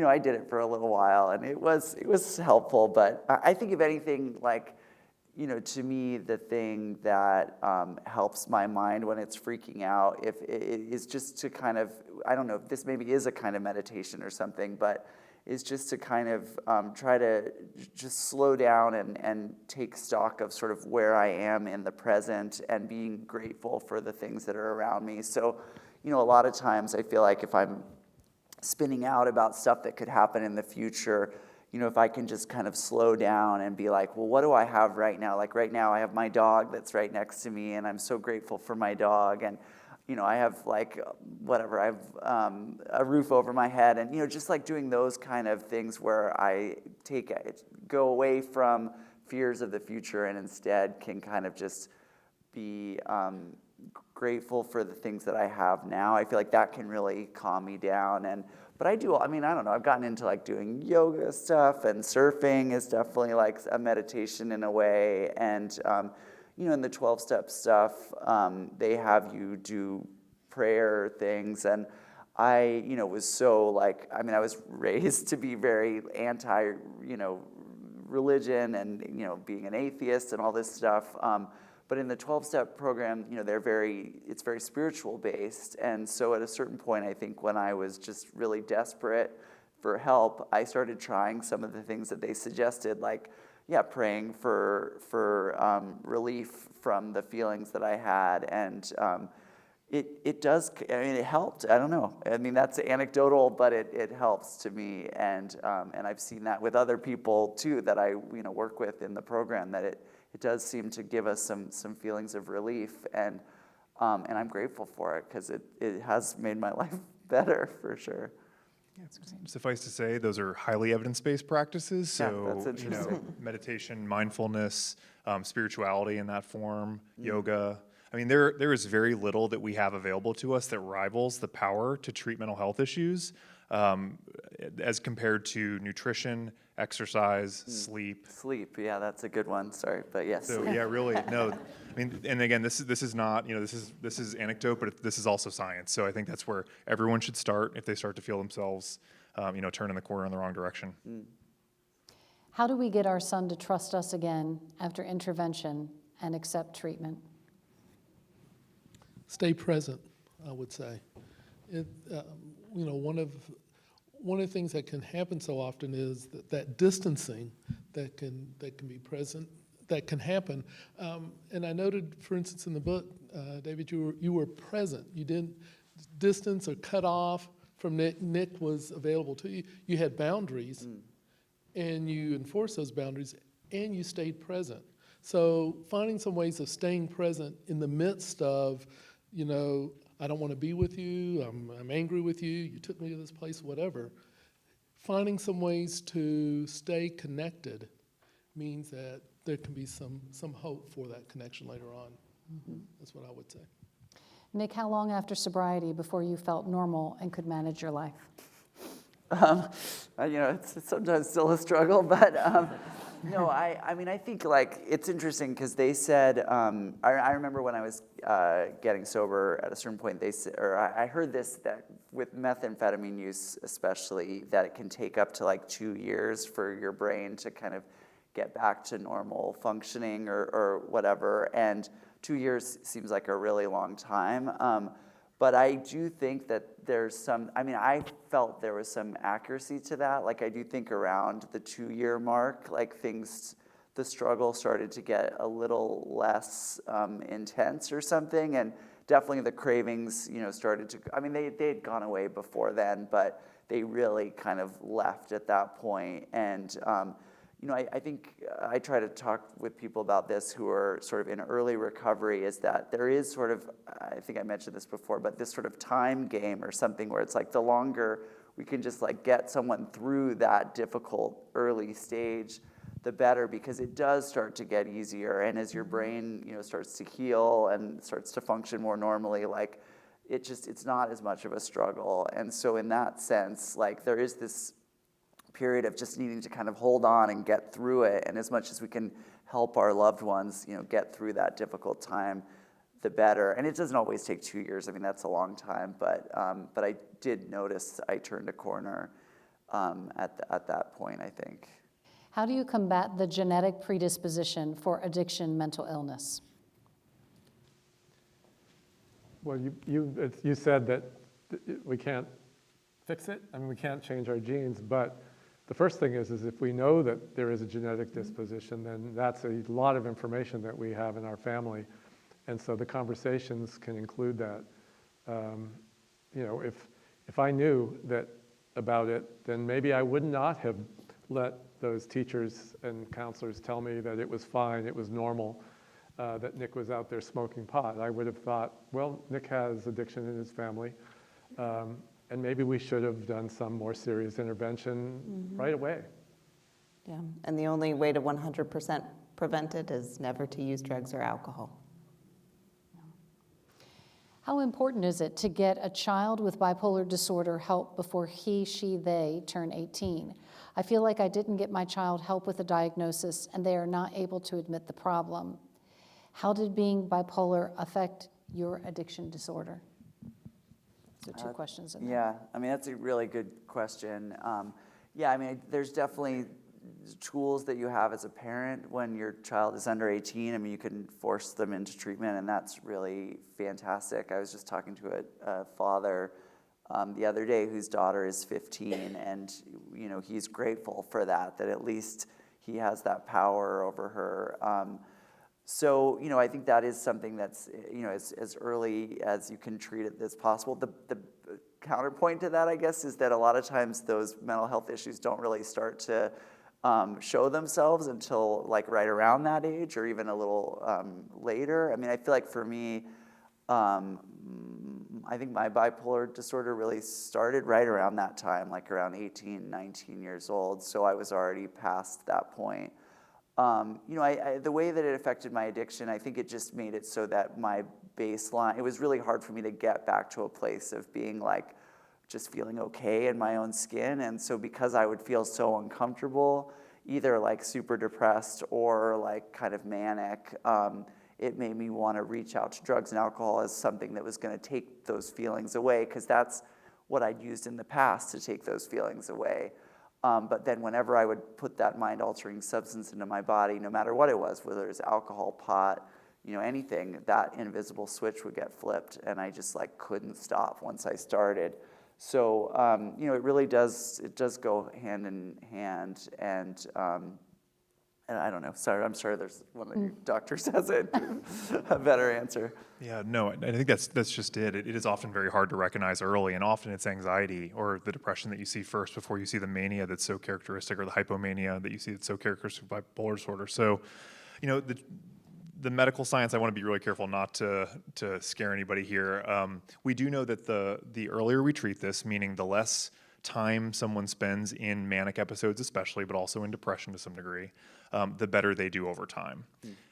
S11: I did it for a little while, and it was helpful. But I think if anything, to me, the thing that helps my mind when it's freaking out, is just to kind of, I don't know if this maybe is a kind of meditation or something, but is just to kind of try to just slow down and take stock of sort of where I am in the present and being grateful for the things that are around me. So, a lot of times I feel like if I'm spinning out about stuff that could happen in the future, if I can just kind of slow down and be like, well, what do I have right now? Like right now I have my dog that's right next to me, and I'm so grateful for my dog. And, I have like whatever, I have a roof over my head, and just like doing those kind of things where I go away from fears of the future and instead can kind of just be grateful for the things that I have now. I feel like that can really calm me down. But I don't know, I've gotten into like doing yoga stuff, and surfing is definitely like a meditation in a way. And, in the 12-step stuff, they have you do prayer things. And I, was so like, I was raised to be very anti, religion and, being an atheist and all this stuff. But in the 12-step program, it's very spiritual based. And so at a certain point, I think when I was just really desperate for help, I started trying some of the things that they suggested, like, praying for relief from the feelings that I had. And it does, it helped. I don't know. That's anecdotal, but it helps to me. And I've seen that with other people too that I, work with in the program, that it does seem to give us some feelings of relief, and I'm grateful for it because it has made my life better for sure.
S14: Yeah, suffice to say, those are highly evidence-based practices. So,
S11: that's interesting.
S14: Meditation, mindfulness, spirituality in that form, yoga. There is very little that we have available to us that rivals the power to treat mental health issues as compared to nutrition, exercise, sleep.
S11: Sleep, yeah, that's a good one. Sorry, but yes.
S14: So yeah, really, no. And again, this is not, this is anecdote, but this is also science. So I think that's where everyone should start if they start to feel themselves, turning the corner in the wrong direction.
S15: How do we get our son to trust us again after intervention and accept treatment?
S13: Stay present, I would say. One of the things that can happen so often is that distancing that can be present, that can happen. And I noted, for instance, in the book, David, you were present. You didn't distance or cut off from Nic. Nic was available to you. You had boundaries, and you enforced those boundaries, and you stayed present. So finding some ways of staying present in the midst of, I don't want to be with you, I'm angry with you, you took me to this place, whatever. Finding some ways to stay connected means that there can be some hope for that connection later on. That's what I would say.
S15: Nic, how long after sobriety before you felt normal and could manage your life?
S11: It's sometimes still a struggle, but no, I think like it's interesting because they said, I remember when I was getting sober at a certain point, they said, or I heard this, that with methamphetamine use especially, that it can take up to like 2 years for your brain to kind of get back to normal functioning or whatever, and 2 years seems like a really long time. But I do think that there's some, I felt there was some accuracy to that. Like I do think around the 2-year mark, like the struggle started to get a little less intense or something. And definitely the cravings, started to, they had gone away before then, but they really kind of left at that point. And, I think I try to talk with people about this who are sort of in early recovery, is that there is sort of, I think I mentioned this before, but this sort of time game or something where it's like the longer we can just like get someone through that difficult early stage, the better, because it does start to get easier. And as your brain, starts to heal and starts to function more normally, like it's not as much of a struggle. And so in that sense, like there is this period of just needing to kind of hold on and get through it, and as much as we can help our loved ones, get through that difficult time, the better. And it doesn't always take 2 years. That's a long time, but I did notice I turned a corner at that point, I think.
S15: How do you combat the genetic predisposition for addiction mental illness?
S10: Well, you said that we can't fix it. We can't change our genes, but the first thing is if we know that there is a genetic disposition, then that's a lot of information that we have in our family. And so the conversations can include that. If I knew that about it, then maybe I would not have let those teachers and counselors tell me that it was fine, it was normal. that Nic was out there smoking pot. I would have thought, well, Nic has addiction in his family, and maybe we should have done some more serious intervention right away.
S12: Yeah, and the only way to 100% prevent it is never to use drugs or alcohol.
S15: How important is it to get a child with bipolar disorder help before he, she, they turn 18? I feel like I didn't get my child help with a diagnosis and they are not able to admit the problem. How did being bipolar affect your addiction disorder? So two questions in there.
S11: Yeah, I mean, that's a really good question. Yeah, I mean, there's definitely tools that you have as a parent when your child is under 18. I mean, you can force them into treatment, and that's really fantastic. I was just talking to a father the other day whose daughter is 15, and you know, he's grateful for that at least he has that power over her. So, you know, I think that is something that's, you know, as early as you can treat it as possible. The counterpoint to that, I guess, is that a lot of times those mental health issues don't really start to show themselves until like right around that age or even a little later. I mean, I feel like for me, I think my bipolar disorder really started right around that time, like around 18, 19 years old. So I was already past that point. You know, the way that it affected my addiction, I think it just made it so that my baseline, it was really hard for me to get back to a place of being like, just feeling okay in my own skin. And so because I would feel so uncomfortable, either like super depressed or like kind of manic, it made me want to reach out to drugs and alcohol as something that was going to take those feelings away, because that's what I'd used in the past to take those feelings away. But then whenever I would put that mind-altering substance into my body, no matter what it was, whether it was alcohol, pot, you know, anything, that invisible switch would get flipped, and I just like couldn't stop once I started. So, you know, it really does go hand in hand, and I don't know, sorry, I'm sure there's one of your doctors has a better answer.
S14: Yeah, no, I think that's just it. It is often very hard to recognize early, and often it's anxiety or the depression that you see first before you see the mania that's so characteristic, or the hypomania that you see that's so characteristic of bipolar disorder. So, you know, the medical science, I want to be really careful not to scare anybody here. We do know that the earlier we treat this, meaning the less time someone spends in manic episodes especially, but also in depression to some degree, the better they do over time.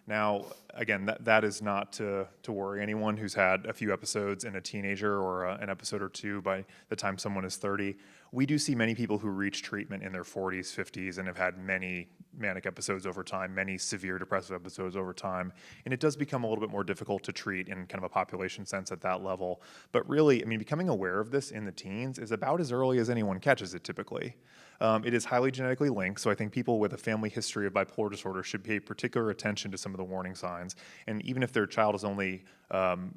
S14: Now, again, that is not to worry anyone who's had a few episodes in a teenager or an episode or two by the time someone is 30. We do see many people who reach treatment in their 40s, 50s, and have had many manic episodes over time, many severe depressive episodes over time. And it does become a little bit more difficult to treat in kind of a population sense at that level. But really, I mean, becoming aware of this in the teens is about as early as anyone catches it typically. It is highly genetically linked, so I think people with a family history of bipolar disorder should pay particular attention to some of the warning signs. And even if their child is only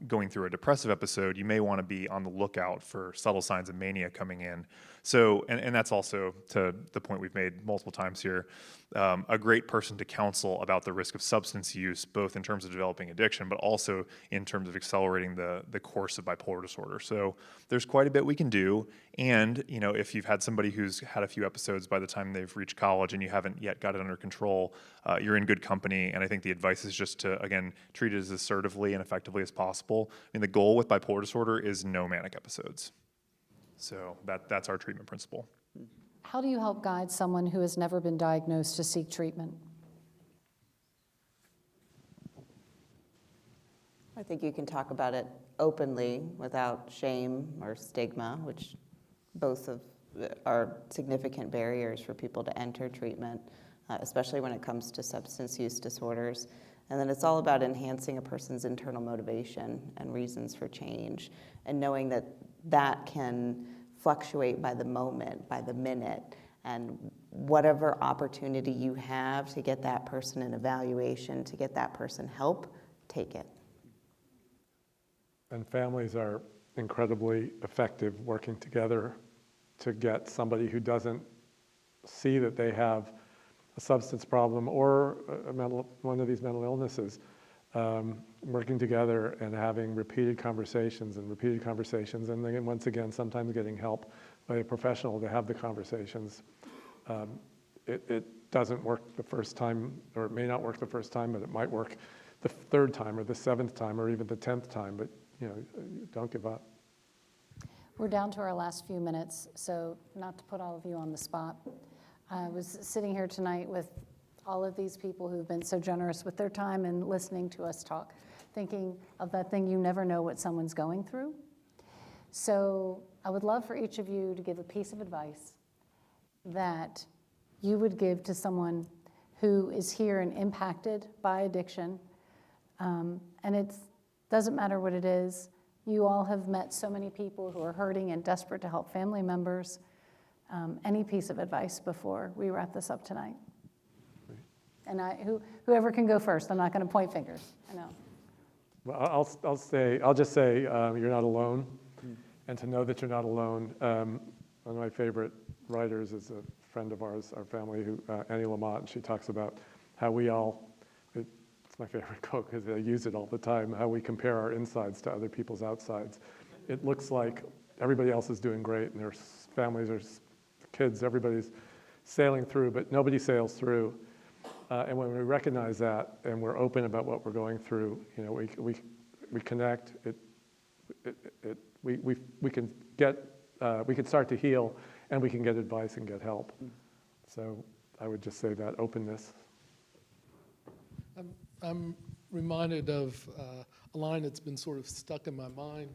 S14: going through a depressive episode, you may want to be on the lookout for subtle signs of mania coming in. So, and that's also, to the point we've made multiple times here, a great person to counsel about the risk of substance use, both in terms of developing addiction, but also in terms of accelerating the course of bipolar disorder. So there's quite a bit we can do. And, you know, if you've had somebody who's had a few episodes by the time they've reached college and you haven't yet got it under control, you're in good company. And I think the advice is just to, again, treat it as assertively and effectively as possible. I mean, the goal with bipolar disorder is no manic episodes. So that's our treatment principle.
S15: How do you help guide someone who has never been diagnosed to seek treatment?
S12: I think you can talk about it openly without shame or stigma, which both are significant barriers for people to enter treatment, especially when it comes to substance use disorders. And then it's all about enhancing a person's internal motivation and reasons for change, and knowing that that can fluctuate by the moment, by the minute, and whatever opportunity you have to get that person an evaluation, to get that person help, take it.
S10: And families are incredibly effective working together to get somebody who doesn't see that they have a substance problem or one of these mental illnesses, working together and having repeated conversations, and then once again, sometimes getting help by a professional to have the conversations. It doesn't work the first time, or it may not work the first time, but it might work the third time or the seventh time or even the 10th time, but don't give up.
S15: We're down to our last few minutes, so not to put all of you on the spot. I was sitting here tonight with all of these people who've been so generous with their time and listening to us talk, thinking of that thing you never know what someone's going through. So I would love for each of you to give a piece of advice that you would give to someone who is here and impacted by addiction. And it doesn't matter what it is. You all have met so many people who are hurting and desperate to help family members. Any piece of advice before we wrap this up tonight? And whoever can go first, I'm not going to point fingers. I know.
S10: Well, I'll just say you're not alone, and to know that you're not alone. One of my favorite writers is a friend of ours, our family, Annie Lamott, and she talks about how we all, it's my favorite quote because I use it all the time, how we compare our insides to other people's outsides. It looks like everybody else is doing great, and their families, their kids, everybody's sailing through, but nobody sails through. And when we recognize that and we're open about what we're going through, we connect. We can start to heal, and we can get advice and get help. So I would just say that openness.
S13: I'm reminded of a line that's been sort of stuck in my mind,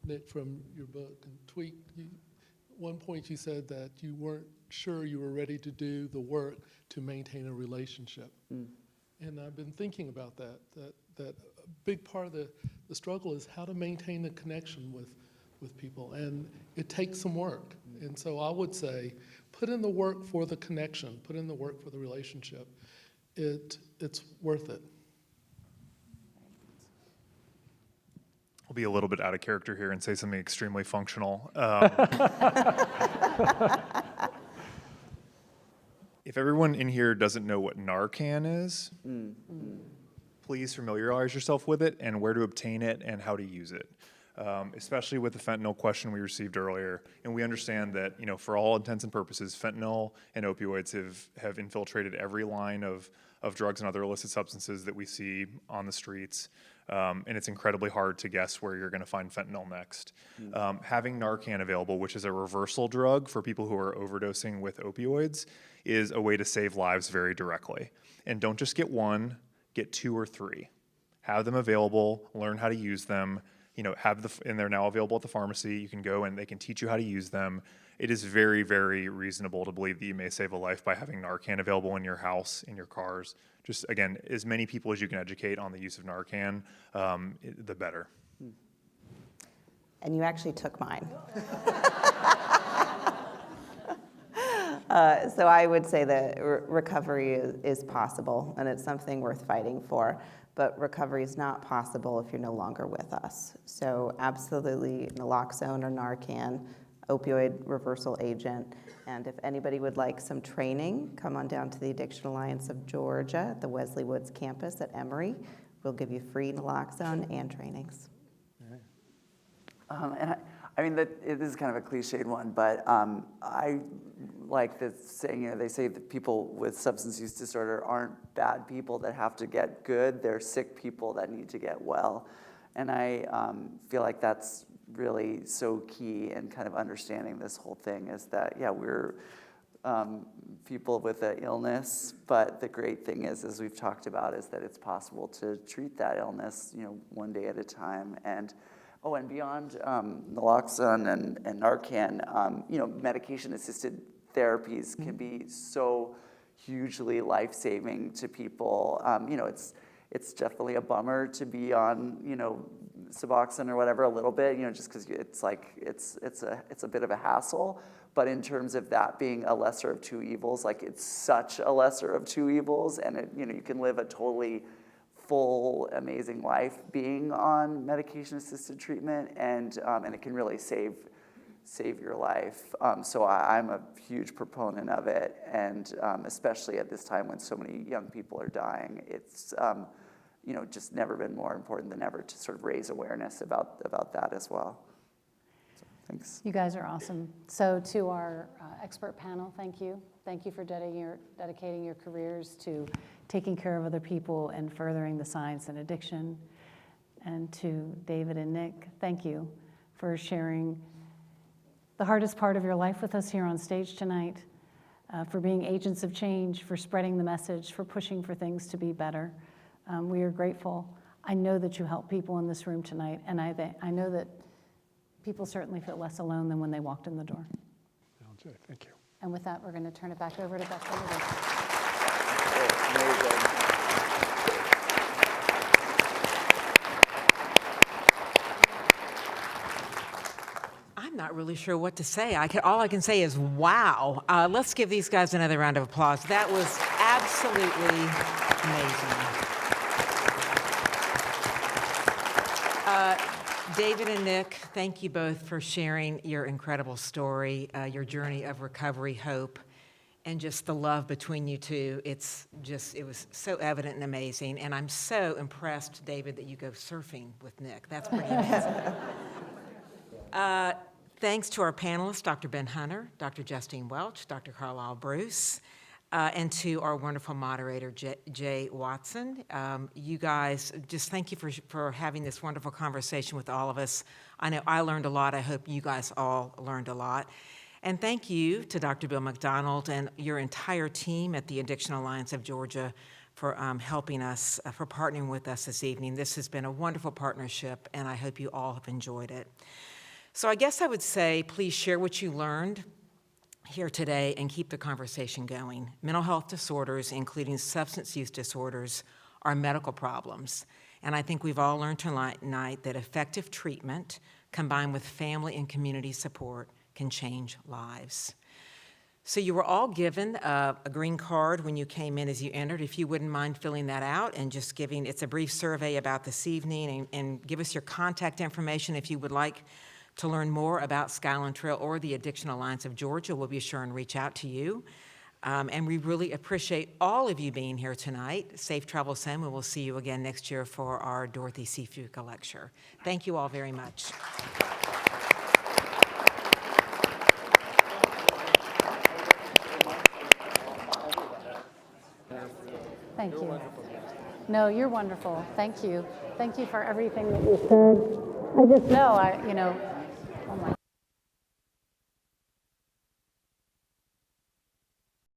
S13: Nic, from your book and Tweak. One point you said that you weren't sure you were ready to do the work to maintain a relationship. And I've been thinking about that a big part of the struggle is how to maintain the connection with people, and it takes some work. And so I would say, put in the work for the connection, put in the work for the relationship. It's worth it.
S14: I'll be a little bit out of character here and say something extremely functional. If everyone in here doesn't know what Narcan is, please familiarize yourself with it and where to obtain it and how to use it, especially with the fentanyl question we received earlier. And we understand that, for all intents and purposes, fentanyl and opioids have infiltrated every line of drugs and other illicit substances that we see on the streets. And it's incredibly hard to guess where you're going to find fentanyl next. Having Narcan available, which is a reversal drug for people who are overdosing with opioids, is a way to save lives very directly. And don't just get one, get 2 or 3. Have them available, learn how to use them, and they're now available at the pharmacy. You can go and they can teach you how to use them. It is very, very reasonable to believe that you may save a life by having Narcan available in your house, in your cars. Just, again, as many people as you can educate on the use of Narcan, the better.
S12: And you actually took mine. So I would say that recovery is possible, and it's something worth fighting for. But recovery is not possible if you're no longer with us. So absolutely naloxone or Narcan, opioid reversal agent. And if anybody would like some training, come on down to the Addiction Alliance of Georgia at the Wesley Woods campus at Emory. We'll give you free naloxone and trainings.
S11: And I mean, it is kind of a cliched one, but I like the saying, they say that people with substance use disorder aren't bad people that have to get good, they're sick people that need to get well. And I feel like that's really so key in kind of understanding this whole thing is that, we're people with an illness, but the great thing is, as we've talked about, is that it's possible to treat that illness, one day at a time. And beyond naloxone and Narcan, medication-assisted therapies can be so hugely life-saving to people. It's definitely a bummer to be on, Suboxone or whatever a little bit, just because it's a bit of a hassle. But in terms of that being a lesser of two evils, it's such a lesser of two evils, and you can live a totally full, amazing life being on medication-assisted treatment, and it can really save your life. So I'm a huge proponent of it, and especially at this time when so many young people are dying, it's just never been more important than ever to sort of raise awareness about that as well. Thanks.
S15: You guys are awesome. So to our expert panel, thank you. Thank you for dedicating your careers to taking care of other people and furthering the science and addiction. And to David and Nic, thank you for sharing the hardest part of your life with us here on stage tonight, for being agents of change, for spreading the message, for pushing for things to be better. We are grateful. I know that you help people in this room tonight, and I know that people certainly feel less alone than when they walked in the door.
S10: Jay, thank you.
S15: And with that, we're going to turn it back over to Beth Benedict.
S1: I'm not really sure what to say. All I can say is, wow. Let's give these guys another round of applause. That was absolutely amazing. David and Nic, thank you both for sharing your incredible story, your journey of recovery, hope, and just the love between you two. It was so evident and amazing. And I'm so impressed, David, that you go surfing with Nic. That's pretty amazing. Thanks to our panelists, Dr. Ben Hunter, Dr. Justine Welch, Dr. Carlyle Bruce, and to our wonderful moderator, Jaye Watson. You guys, just thank you for having this wonderful conversation with all of us. I know I learned a lot. I hope you guys all learned a lot. And thank you to Dr. Bill McDonald and your entire team at the Addiction Alliance of Georgia for helping us, for partnering with us this evening. This has been a wonderful partnership, and I hope you all have enjoyed it. So I guess I would say, please share what you learned here today and keep the conversation going. Mental health disorders, including substance use disorders, are medical problems. And I think we've all learned tonight that effective treatment combined with family and community support can change lives. So you were all given a green card when you came in as you entered. If you wouldn't mind filling that out and just giving, it's a brief survey about this evening, and give us your contact information if you would like to learn more about Skyland Trail or the Addiction Alliance of Georgia. We'll be sure and reach out to you. And we really appreciate all of you being here tonight. Safe travels home, and we'll see you again next year for our Dorothy C. Fuqua Lecture. Thank you all very much.
S15: Thank you. No, you're wonderful. Thank you. Thank you for everything that you said. I just know,